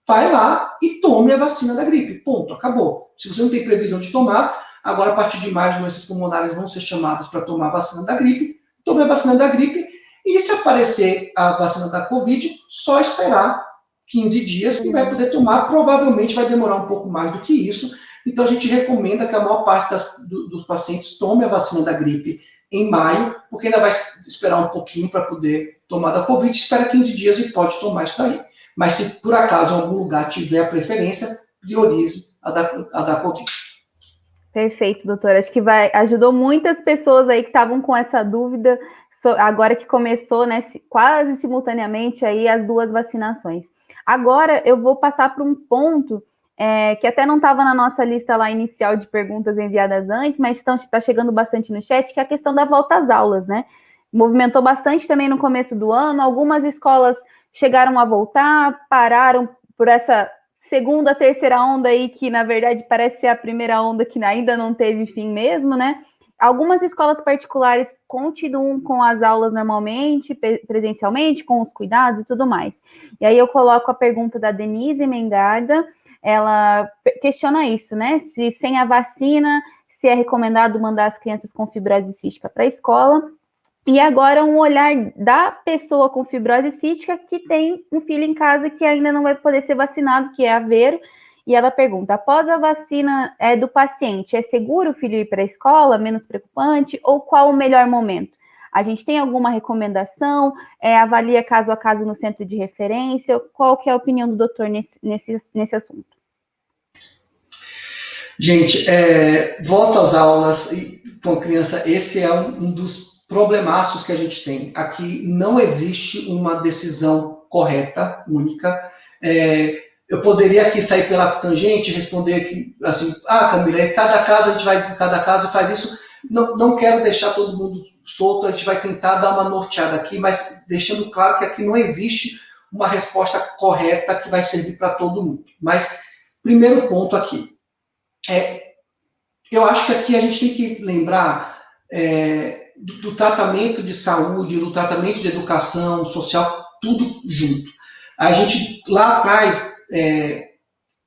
vai lá e tome a vacina da gripe. Ponto, acabou. Se você não tem previsão de tomar, agora a partir de maio as doenças pulmonares vão ser chamadas para tomar a vacina da gripe, tome a vacina da gripe, e se aparecer a vacina da Covid, só esperar 15 dias e vai poder tomar, provavelmente vai demorar um pouco mais do que isso. Então, a gente recomenda que a maior parte dos pacientes tome a vacina da gripe em maio, porque ainda vai esperar um pouquinho para poder tomar da Covid, espera 15 dias e pode tomar isso daí. Mas se por acaso em algum lugar tiver a preferência, priorize a da Covid. Perfeito, doutor. Acho que ajudou muitas pessoas aí que estavam com essa dúvida, agora que começou, né, quase simultaneamente aí as 2 vacinações. Agora eu vou passar para um ponto que até não estava na nossa lista lá inicial de perguntas enviadas antes, mas está chegando bastante no chat, que é a questão da volta às aulas, né? Movimentou bastante também no começo do ano, algumas escolas chegaram a voltar, pararam por essa segunda, terceira onda aí, que na verdade parece ser a primeira onda que ainda não teve fim mesmo, né? Algumas escolas particulares continuam com as aulas normalmente, presencialmente, com os cuidados e tudo mais. E aí eu coloco a pergunta da Denise Mengarda, ela questiona isso, né? Se sem a vacina, se é recomendado mandar as crianças com fibrose cística para a escola. E agora um olhar da pessoa com fibrose cística que tem um filho em casa que ainda não vai poder ser vacinado, que é a Vero. E ela pergunta, após a vacina do paciente, é seguro o filho ir para a escola, menos preocupante, ou qual o melhor momento? A gente tem alguma recomendação? Avalia caso a caso no centro de referência? Qual que é a opinião do doutor nesse assunto? Gente, volta às aulas com a criança, esse é um dos problemaços que a gente tem. Aqui não existe uma decisão correta, única. Eu poderia aqui sair pela tangente e responder que, assim, Camila, cada caso a gente vai em cada caso e faz isso. Não quero deixar todo mundo solto, a gente vai tentar dar uma norteada aqui, mas deixando claro que aqui não existe uma resposta correta que vai servir para todo mundo. Mas, primeiro ponto aqui, eu acho que aqui a gente tem que lembrar do tratamento de saúde, do tratamento de educação social, tudo junto. A gente lá atrás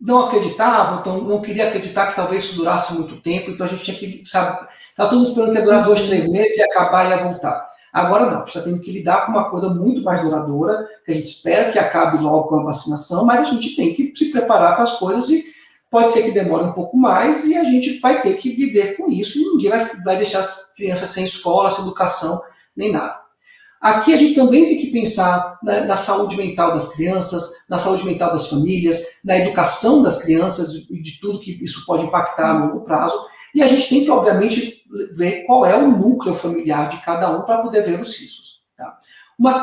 não acreditava, então não queria acreditar que talvez isso durasse muito tempo, então a gente tinha que, sabe, tá todo mundo esperando que ia durar 2, 3 meses e acabar e ia voltar. Agora não, a gente está tendo que lidar com uma coisa muito mais duradoura, que a gente espera que acabe logo com a vacinação, mas a gente tem que se preparar para as coisas e pode ser que demore um pouco mais e a gente vai ter que viver com isso e ninguém vai deixar as crianças sem escola, sem educação, nem nada. Aqui a gente também tem que pensar na saúde mental das crianças, na saúde mental das famílias, na educação das crianças e de tudo que isso pode impactar a longo prazo. E a gente tem que, obviamente, ver qual é o núcleo familiar de cada um para poder ver os riscos. Tá?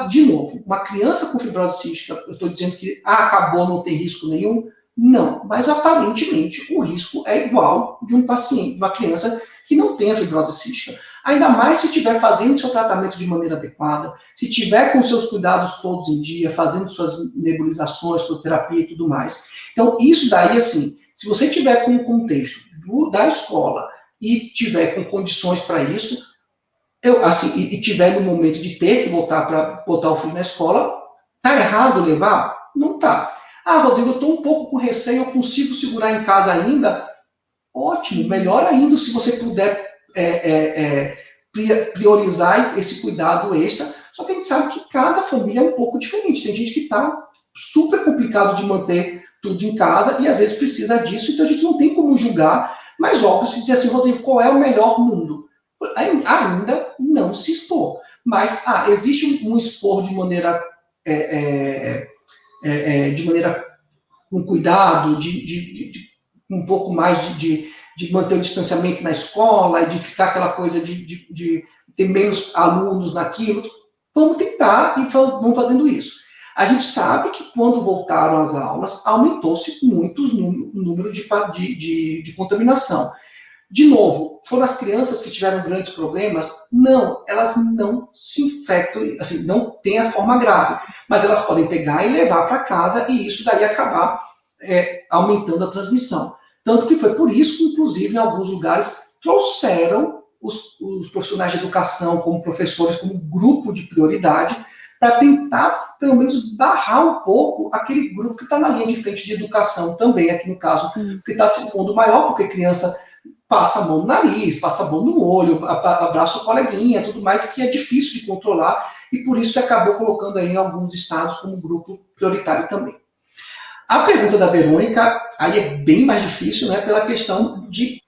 De novo, uma criança com fibrose cística, eu estou dizendo que acabou, não tem risco nenhum. Não, mas aparentemente o risco é igual de um paciente, de uma criança que não tenha fibrose cística. Ainda mais se estiver fazendo seu tratamento de maneira adequada, se estiver com seus cuidados todos em dia, fazendo suas nebulizações, terapia e tudo mais. Então, isso daí, assim, se você tiver com o contexto da escola e tiver com condições para isso, e tiver no momento de ter que voltar para botar o filho na escola, tá errado levar? Não tá. Rodrigo, eu estou um pouco com receio, eu consigo segurar em casa ainda? Ótimo, melhor ainda se você puder priorizar esse cuidado extra. Só que a gente sabe que cada família é um pouco diferente. Tem gente que está super complicado de manter tudo em casa e às vezes precisa disso, então a gente não tem como julgar, mas óbvio, se dizer assim, Rodrigo, qual é o melhor mundo? Ainda não se expor. Mas existe um expor de maneira com cuidado, de um pouco mais de manter o distanciamento na escola, e de ficar aquela coisa de ter menos alunos naquilo. Vamos tentar e vamos fazendo isso. A gente sabe que quando voltaram as aulas, aumentou-se muito o número de contaminação. De novo, foram as crianças que tiveram grandes problemas? Não, elas não se infectam, assim, não têm a forma grave, mas elas podem pegar e levar para casa e isso daí acabar aumentando a transmissão. Tanto que foi por isso que, inclusive, em alguns lugares, trouxeram os profissionais de educação como professores, como grupo de prioridade, para tentar, pelo menos, barrar um pouco aquele grupo que está na linha de frente de educação também, aqui no caso, que está se pondo maior, porque criança passa a mão no nariz, passa a mão no olho, abraça o coleguinha, tudo mais, que é difícil de controlar, e por isso que acabou colocando aí em alguns estados como grupo prioritário também. A pergunta da Verônica, aí é bem mais difícil, né, pela questão de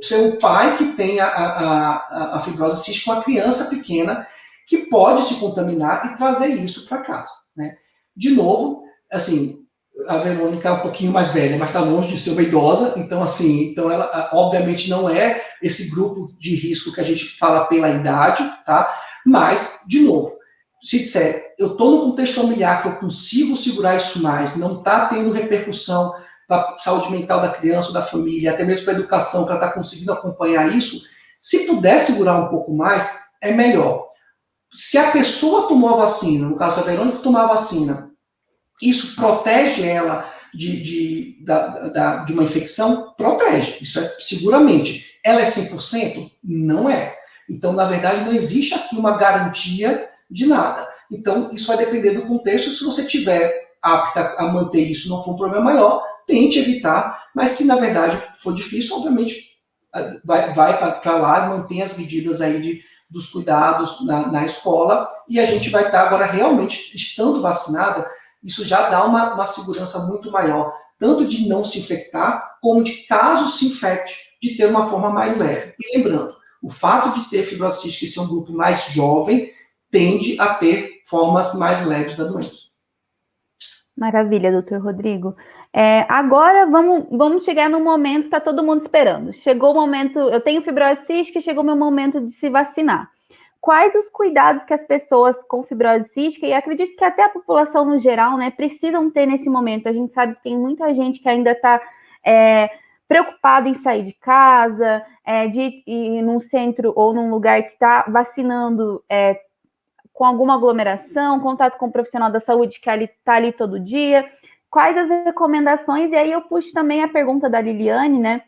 ser um pai que tem a fibrose cística com a criança pequena, que pode se contaminar e trazer isso para casa, né? De novo, assim, a Verônica é um pouquinho mais velha, mas está longe de ser uma idosa, então ela obviamente não é esse grupo de risco que a gente fala pela idade, tá? Mas, de novo, se disser, eu estou no contexto familiar que eu consigo segurar isso mais, não está tendo repercussão para a saúde mental da criança ou da família, até mesmo para a educação, que ela está conseguindo acompanhar isso, se puder segurar um pouco mais, é melhor. Se a pessoa tomou a vacina, no caso da Verônica tomar a vacina, isso protege ela de uma infecção, protege. Isso é seguramente. Ela é 100%? Não é. Então, na verdade, não existe aqui uma garantia de nada. Então, isso vai depender do contexto. Se você tiver apta a manter isso, não for um problema maior, tente evitar. Mas se, na verdade, for difícil, obviamente, vai para lá e mantém as medidas aí dos cuidados na escola. E a gente vai estar agora realmente, estando vacinada, isso já dá uma segurança muito maior, tanto de não se infectar, como de, caso se infecte, de ter uma forma mais leve. E lembrando, o fato de ter fibrose cística e ser um grupo mais jovem, tende a ter formas mais leves da doença. Maravilha, doutor Rodrigo. Agora vamos chegar no momento que está todo mundo esperando. Chegou o momento, eu tenho fibrose cística, chegou o meu momento de se vacinar. Quais os cuidados que as pessoas com fibrose cística, e acredito que até a população no geral, né, precisam ter nesse momento? A gente sabe que tem muita gente que ainda está preocupada em sair de casa, de ir num centro ou num lugar que está vacinando com alguma aglomeração, contato com o profissional da saúde que está ali todo dia. Quais as recomendações? E aí eu puxo também a pergunta da Liliane, né?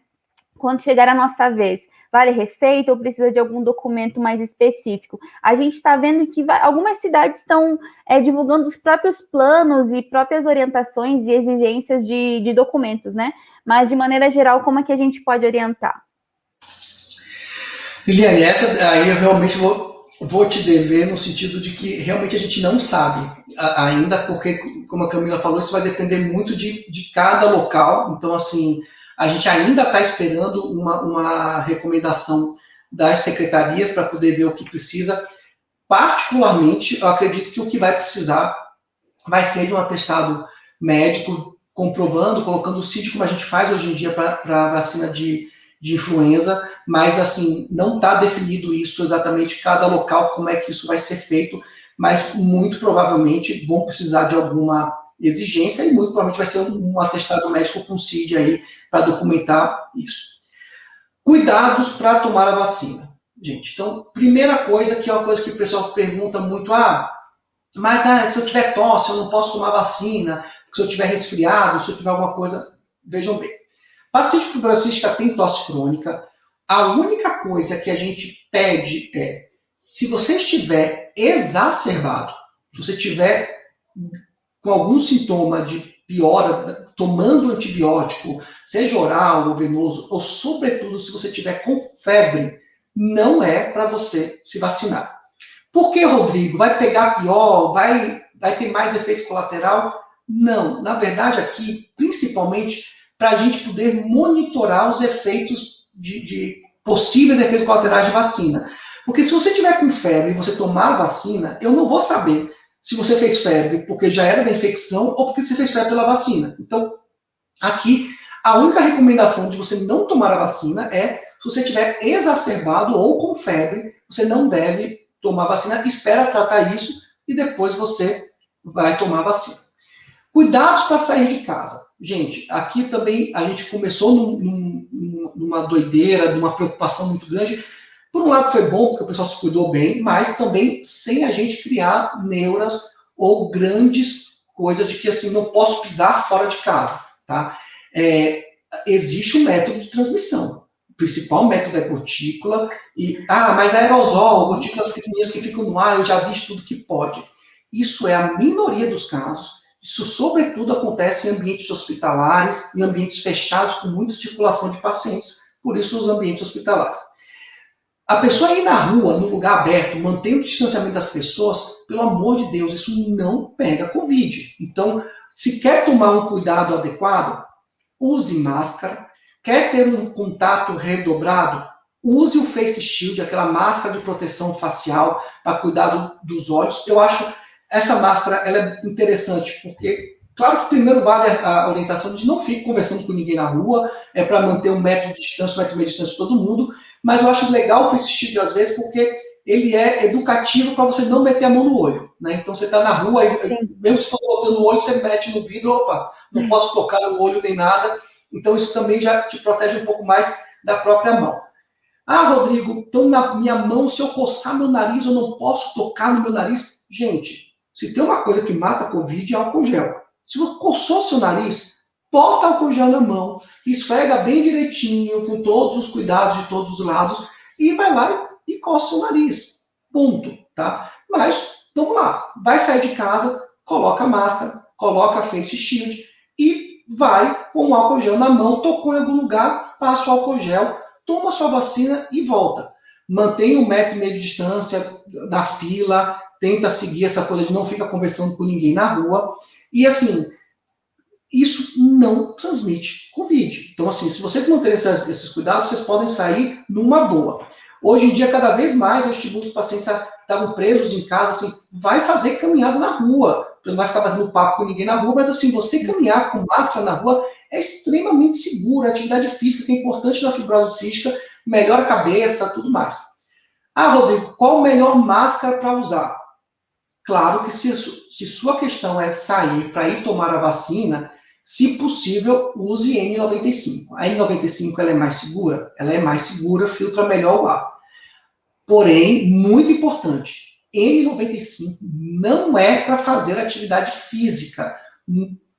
Quando chegar a nossa vez, vale receita ou precisa de algum documento mais específico? A gente está vendo que algumas cidades estão divulgando os próprios planos e próprias orientações e exigências de documentos, né? Mas, de maneira geral, como é que a gente pode orientar? Liliane, essa aí eu realmente vou te dever no sentido de que realmente a gente não sabe ainda, porque, como a Camila falou, isso vai depender muito de cada local. Então, assim, a gente ainda está esperando uma recomendação das secretarias para poder ver o que precisa. Particularmente, eu acredito que o que vai precisar vai ser de um atestado médico comprovando, colocando o CID como a gente faz hoje em dia para a vacina de influenza, mas assim, não está definido isso exatamente, cada local, como é que isso vai ser feito, mas muito provavelmente vão precisar de alguma exigência e muito provavelmente vai ser um atestado médico com CID aí para documentar isso. Cuidados para tomar a vacina, gente. Então, primeira coisa, que é uma coisa que o pessoal pergunta muito, mas se eu tiver tosse, eu não posso tomar vacina, se eu tiver resfriado, se eu tiver alguma coisa, vejam bem. Paciente com fibrose cística tem tosse crônica. A única coisa que a gente pede é, se você estiver exacerbado, se você estiver com algum sintoma de piora, tomando antibiótico, seja oral ou venoso, ou sobretudo se você estiver com febre, não é para você se vacinar. Por que, Rodrigo? Vai pegar pior? Vai ter mais efeito colateral? Não. Na verdade, aqui, principalmente, para a gente poder monitorar os efeitos de possíveis efeitos colaterais de vacina. Porque se você tiver com febre e você tomar a vacina, eu não vou saber se você fez febre porque já era da infecção ou porque você fez febre pela vacina. Então, aqui, a única recomendação de você não tomar a vacina é se você estiver exacerbado ou com febre, você não deve tomar vacina, espera tratar isso e depois você vai tomar a vacina. Cuidados para sair de casa. Gente, aqui também a gente começou numa doideira, numa preocupação muito grande. Por um lado foi bom, porque o pessoal se cuidou bem, mas também sem a gente criar neuras ou grandes coisas de que assim, não posso pisar fora de casa. Tá? Existe um método de transmissão. O principal método é gotícula. Mas aerosol, gotículas pequenininhas que ficam no ar, eu já vi tudo que pode. Isso é a minoria dos casos. Isso, sobretudo, acontece em ambientes hospitalares, em ambientes fechados, com muita circulação de pacientes, por isso os ambientes hospitalares. A pessoa ir na rua, num lugar aberto, mantendo o distanciamento das pessoas, pelo amor de Deus, isso não pega Covid. Então, se quer tomar um cuidado adequado, use máscara. Quer ter um contato redobrado? Use o face shield, aquela máscara de proteção facial para cuidar dos olhos. Eu acho essa máscara ela é interessante, porque, claro que primeiro vale a orientação de não fique conversando com ninguém na rua, é para manter um metro de distância, um metro e meio de distância de todo mundo, mas eu acho legal o face shield às vezes, porque ele é educativo para você não meter a mão no olho. Né? Então você está na rua, mesmo se for botando o olho, você mete no vidro, opa, não posso tocar no olho nem nada, então isso também já te protege um pouco mais da própria mão. Rodrigo, então na minha mão, se eu coçar meu nariz, eu não posso tocar no meu nariz? Gente, se tem uma coisa que mata a Covid, é álcool gel. Se você coçou seu nariz, bota álcool gel na mão, esfrega bem direitinho, com todos os cuidados de todos os lados, e vai lá e coça o nariz. Ponto, tá? Mas, vamos lá, vai sair de casa, coloca a máscara, coloca a face shield e vai com o álcool gel na mão, tocou em algum lugar, passa o álcool gel, toma sua vacina e volta. Mantenha 1,5 m de distância da fila, tenta seguir essa coisa de não ficar conversando com ninguém na rua. E assim, isso não transmite Covid. Então, assim, se você manter esses cuidados, vocês podem sair numa boa. Hoje em dia, cada vez mais, eu estimulo os pacientes que estavam presos em casa, assim, vai fazer caminhada na rua. Você não vai ficar fazendo papo com ninguém na rua, mas assim, você caminhar com máscara na rua é extremamente seguro. A atividade física que é importante na fibrose cística, melhora a cabeça, tudo mais. Ah, Rodrigo, qual a melhor máscara para usar? Claro que se sua questão é sair para ir tomar a vacina, se possível, use N95. A N95 ela é mais segura? Ela é mais segura, filtra melhor o ar. Porém, muito importante, N95 não é para fazer atividade física.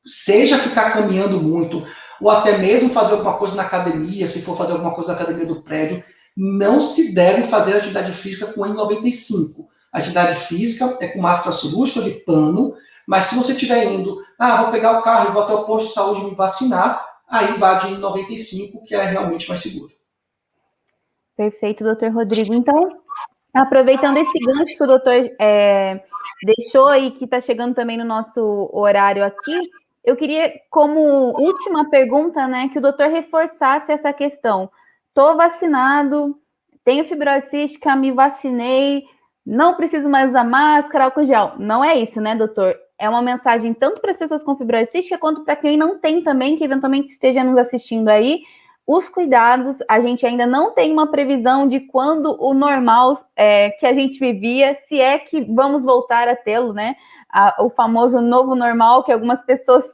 Seja ficar caminhando muito, ou até mesmo fazer alguma coisa na academia, se for fazer alguma coisa na academia do prédio, não se deve fazer atividade física com N95. A atividade física é com máscara cirúrgica de pano, mas se você estiver indo, vou pegar o carro e vou até o posto de saúde me vacinar, aí vá de N95, que é realmente mais seguro. Perfeito, doutor Rodrigo. Então, aproveitando esse gancho que o doutor deixou aí, que está chegando também no nosso horário aqui, eu queria, como última pergunta, né, que o doutor reforçasse essa questão. Estou vacinado, tenho fibrose cística, me vacinei, não preciso mais usar máscara, álcool gel. Não é isso, né, doutor? É uma mensagem tanto para as pessoas com fibrose cística, quanto para quem não tem também, que eventualmente esteja nos assistindo aí. Os cuidados, a gente ainda não tem uma previsão de quando o normal que a gente vivia, se é que vamos voltar a tê-lo, né? O famoso novo normal, que algumas pessoas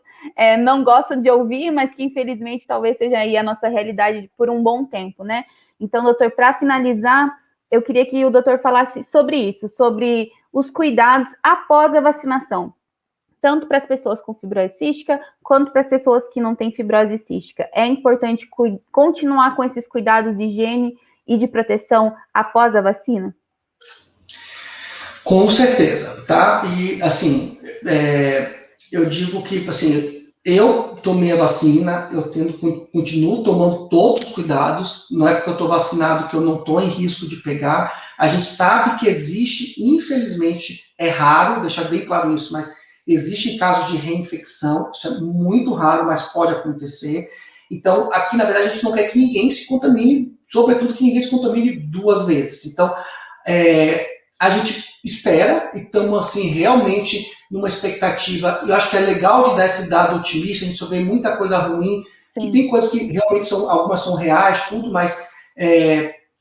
não gostam de ouvir, mas que infelizmente talvez seja aí a nossa realidade por um bom tempo, né? Então, doutor, para finalizar, eu queria que o doutor falasse sobre isso, sobre os cuidados após a vacinação, tanto para as pessoas com fibrose cística, quanto para as pessoas que não têm fibrose cística. É importante continuar com esses cuidados de higiene e de proteção após a vacina? Com certeza, tá? E, assim, eu digo que, assim, eu tomei a vacina, continuo tomando todos os cuidados, não é porque eu estou vacinado que eu não estou em risco de pegar. A gente sabe que existe, infelizmente, é raro, deixar bem claro isso, mas existem casos de reinfecção, isso é muito raro, mas pode acontecer. Então, aqui, na verdade, a gente não quer que ninguém se contamine, sobretudo que ninguém se contamine 2 vezes. Então, a gente espera e estamos, assim, realmente numa expectativa. Eu acho que é legal de dar esse dado otimista, a gente só vê muita coisa ruim, que tem coisas que realmente algumas são reais, tudo, mas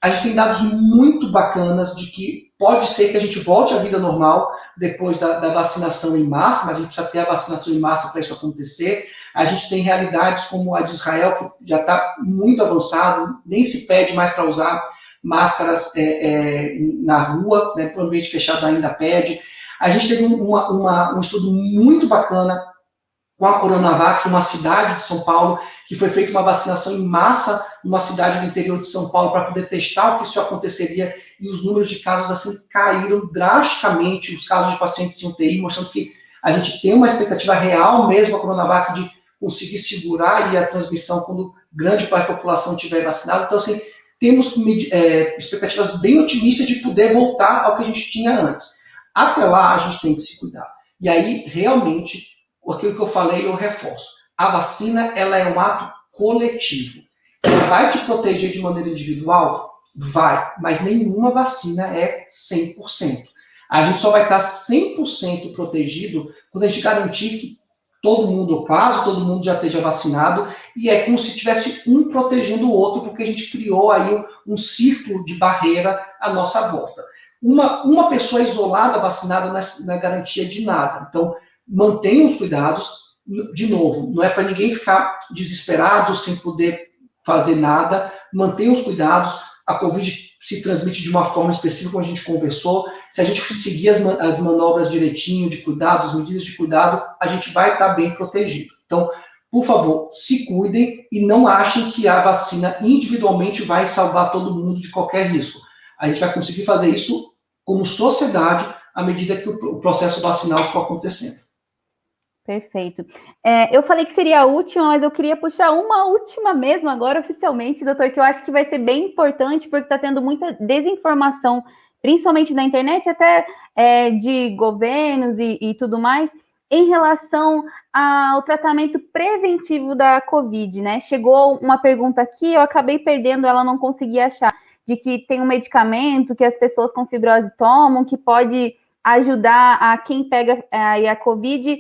a gente tem dados muito bacanas de que pode ser que a gente volte à vida normal depois da vacinação em massa, mas a gente precisa ter a vacinação em massa para isso acontecer. A gente tem realidades como a de Israel, que já está muito avançado, nem se pede mais para usar máscaras na rua, né, por ambiente fechado ainda pede. A gente teve um estudo muito bacana com a Coronavac, uma cidade de São Paulo, que foi feita uma vacinação em massa numa cidade do interior de São Paulo para poder testar o que isso aconteceria, e os números de casos assim caíram drasticamente, os casos de pacientes em UTI, mostrando que a gente tem uma expectativa real mesmo a Coronavac de conseguir segurar a transmissão quando grande parte da população estiver vacinada. Então, assim, temos expectativas bem otimistas de poder voltar ao que a gente tinha antes. Até lá, a gente tem que se cuidar. E aí, realmente, aquilo que eu falei, eu reforço. A vacina, ela é um ato coletivo. Ela vai te proteger de maneira individual? Vai, mas nenhuma vacina é 100%. A gente só vai estar 100% protegido quando a gente garantir que todo mundo, ou quase todo mundo, já esteja vacinado, e é como se tivesse um protegendo o outro, porque a gente criou aí um círculo de barreira à nossa volta. Uma pessoa isolada, vacinada, não é garantia de nada. Então, mantenham os cuidados. De novo, não é para ninguém ficar desesperado, sem poder fazer nada. Mantenham os cuidados. A Covid se transmite de uma forma específica, como a gente conversou. Se a gente seguir as manobras direitinho, de cuidado, as medidas de cuidado, a gente vai estar bem protegido. Então, por favor, se cuidem e não achem que a vacina individualmente vai salvar todo mundo de qualquer risco. A gente vai conseguir fazer isso como sociedade à medida que o processo vacinal for acontecendo. Perfeito. Eu falei que seria a última, mas eu queria puxar uma última mesmo agora, oficialmente, doutor, que eu acho que vai ser bem importante, porque está tendo muita desinformação, principalmente na internet, até de governos e tudo mais, em relação ao tratamento preventivo da Covid, né? Chegou uma pergunta aqui, eu acabei perdendo, ela não consegui achar, de que tem um medicamento que as pessoas com fibrose tomam, que pode ajudar a quem pega a Covid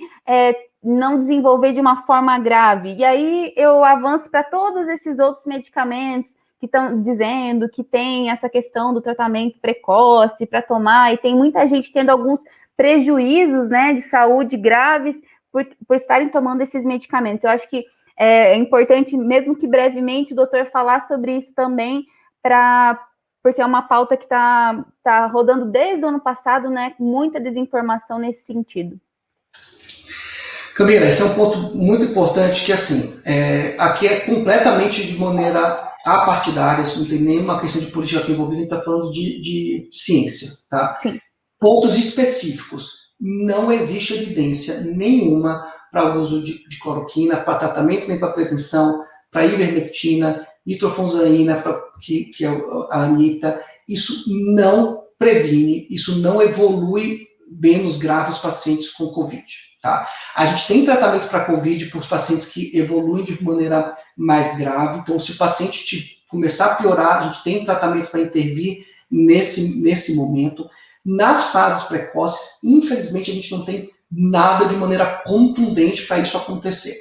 não desenvolver de uma forma grave. E aí eu avanço para todos esses outros medicamentos que estão dizendo que tem essa questão do tratamento precoce para tomar, e tem muita gente tendo alguns prejuízos, né, de saúde graves por estarem tomando esses medicamentos. Eu acho que é importante, mesmo que brevemente, o doutor falar sobre isso também, porque é uma pauta que tá rodando desde o ano passado, né, com muita desinformação nesse sentido. Camila, esse é um ponto muito importante que, assim, aqui é completamente de maneira apartidária, isso não tem nenhuma questão de política aqui envolvida, a gente está falando de ciência, tá? Sim. Pontos específicos. Não existe evidência nenhuma para o uso de cloroquina, para tratamento nem para prevenção, para ivermectina, nitrofuranzaína, que é a Anitta. Isso não previne, isso não evolui menos grave os pacientes com Covid. Tá? A gente tem tratamento para Covid para os pacientes que evoluem de maneira mais grave. Então, se o paciente começar a piorar, a gente tem tratamento para intervir nesse momento. Nas fases precoces, infelizmente, a gente não tem nada de maneira contundente para isso acontecer.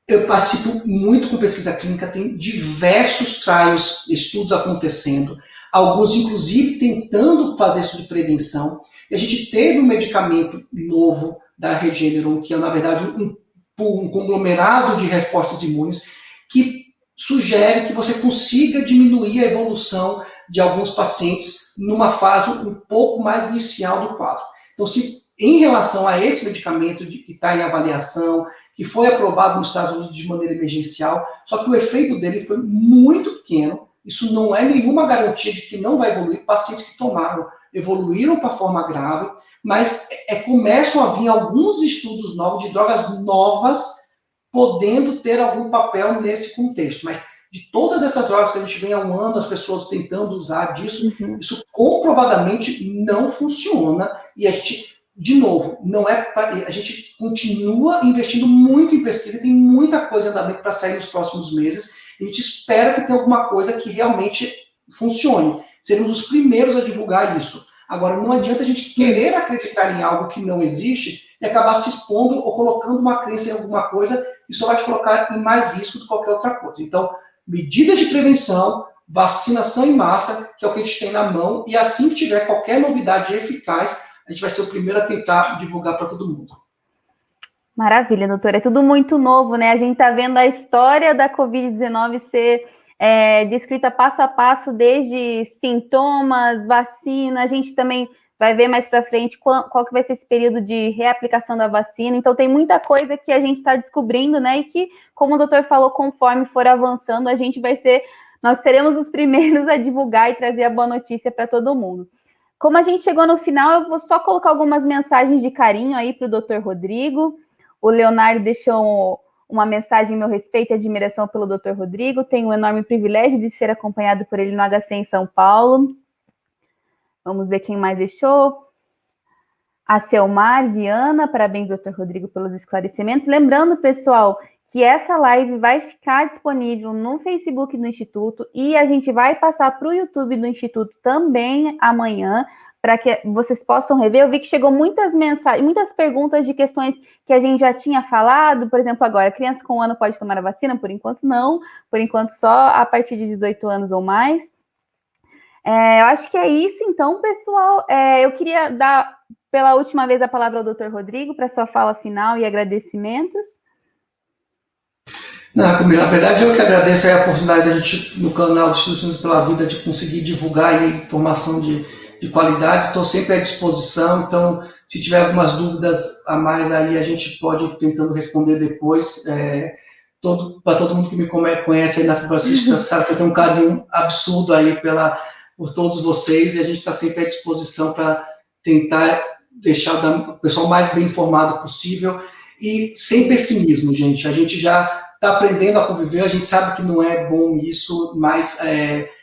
Eu participo muito com pesquisa clínica, tem diversos trials, estudos acontecendo, alguns, inclusive, tentando fazer isso de prevenção. E a gente teve um medicamento novo da Regeneron, que é, na verdade, um conglomerado de respostas imunes, que sugere que você consiga diminuir a evolução de alguns pacientes numa fase um pouco mais inicial do quadro. Então, se em relação a esse medicamento que está em avaliação, que foi aprovado nos Estados Unidos de maneira emergencial, só que o efeito dele foi muito pequeno, isso não é nenhuma garantia de que não vai evoluir. Pacientes que tomaram evoluíram para forma grave, mas começam a vir alguns estudos novos de drogas novas podendo ter algum papel nesse contexto. Mas de todas essas drogas que a gente vem há um ano, as pessoas tentando usar disso, isso comprovadamente não funciona. E a gente, de novo, a gente continua investindo muito em pesquisa, tem muita coisa andamento para sair nos próximos meses, e a gente espera que tenha alguma coisa que realmente funcione. Seremos os primeiros a divulgar isso. Agora, não adianta a gente querer acreditar em algo que não existe e acabar se expondo ou colocando uma crença em alguma coisa que só vai te colocar em mais risco do que qualquer outra coisa. Então, medidas de prevenção, vacinação em massa, que é o que a gente tem na mão, e assim que tiver qualquer novidade eficaz, a gente vai ser o primeiro a tentar divulgar para todo mundo. Maravilha, doutora. É tudo muito novo, né? A gente está vendo a história da Covid-19 ser descrita passo a passo, desde sintomas, vacina. A gente também vai ver mais para frente qual que vai ser esse período de reaplicação da vacina. Então, tem muita coisa que a gente está descobrindo, né? E que, como o doutor falou, conforme for avançando, nós seremos os primeiros a divulgar e trazer a boa notícia para todo mundo. Como a gente chegou no final, eu vou só colocar algumas mensagens de carinho aí para o doutor Rodrigo. O Leonardo deixou uma mensagem em meu respeito e admiração pelo Dr. Rodrigo. Tenho um enorme privilégio de ser acompanhado por ele no HC em São Paulo. Vamos ver quem mais deixou. A Selmar Viana, parabéns, Dr. Rodrigo, pelos esclarecimentos. Lembrando, pessoal, que essa live vai ficar disponível no Facebook do Instituto e a gente vai passar para o YouTube do Instituto também amanhã, para que vocês possam rever. Eu vi que chegou muitas mensagens, muitas perguntas de questões que a gente já tinha falado. Por exemplo, agora, criança com 1 ano pode tomar a vacina? Por enquanto, não. Por enquanto, só a partir de 18 anos ou mais. Eu acho que é isso, então, pessoal. Eu queria dar, pela última vez, a palavra ao Dr. Rodrigo para sua fala final e agradecimentos. Não, na verdade, eu que agradeço a oportunidade da gente, no canal do Institutos pela Vida, de conseguir divulgar aí informação de qualidade. Estou sempre à disposição, então, Se tiver algumas dúvidas a mais aí, a gente pode ir tentando responder depois. Para todo mundo que me conhece aí na Fibrocística, sabe que eu tenho um carinho absurdo aí por todos vocês, e a gente está sempre à disposição para tentar deixar o pessoal mais bem informado possível, e sem pessimismo, gente. A gente já está aprendendo a conviver, a gente sabe que não é bom isso, mas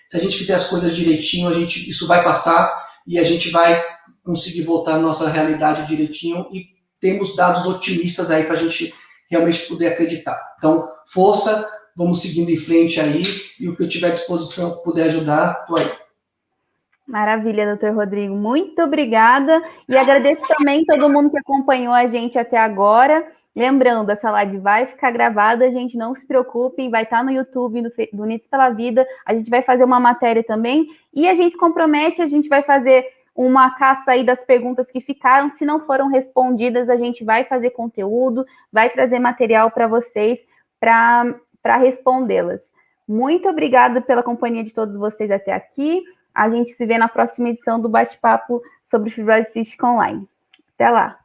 se a gente fizer as coisas direitinho, isso vai passar, e a gente vai conseguir voltar à nossa realidade direitinho, e temos dados otimistas aí para a gente realmente poder acreditar. Então, força, vamos seguindo em frente aí, e o que eu tiver à disposição, puder ajudar, estou aí. Maravilha, doutor Rodrigo, muito obrigada, e agradeço também todo mundo que acompanhou a gente até agora. Lembrando, essa live vai ficar gravada, gente, não se preocupem, vai estar no YouTube do Unidos pela Vida, a gente vai fazer uma matéria também, e a gente se compromete, a gente vai fazer uma caça aí das perguntas que ficaram. Se não foram respondidas, a gente vai fazer conteúdo, vai trazer material para vocês para respondê-las. Muito obrigada pela companhia de todos vocês até aqui. A gente se vê na próxima edição do Bate-Papo sobre Fibrose Cística Online. Até lá!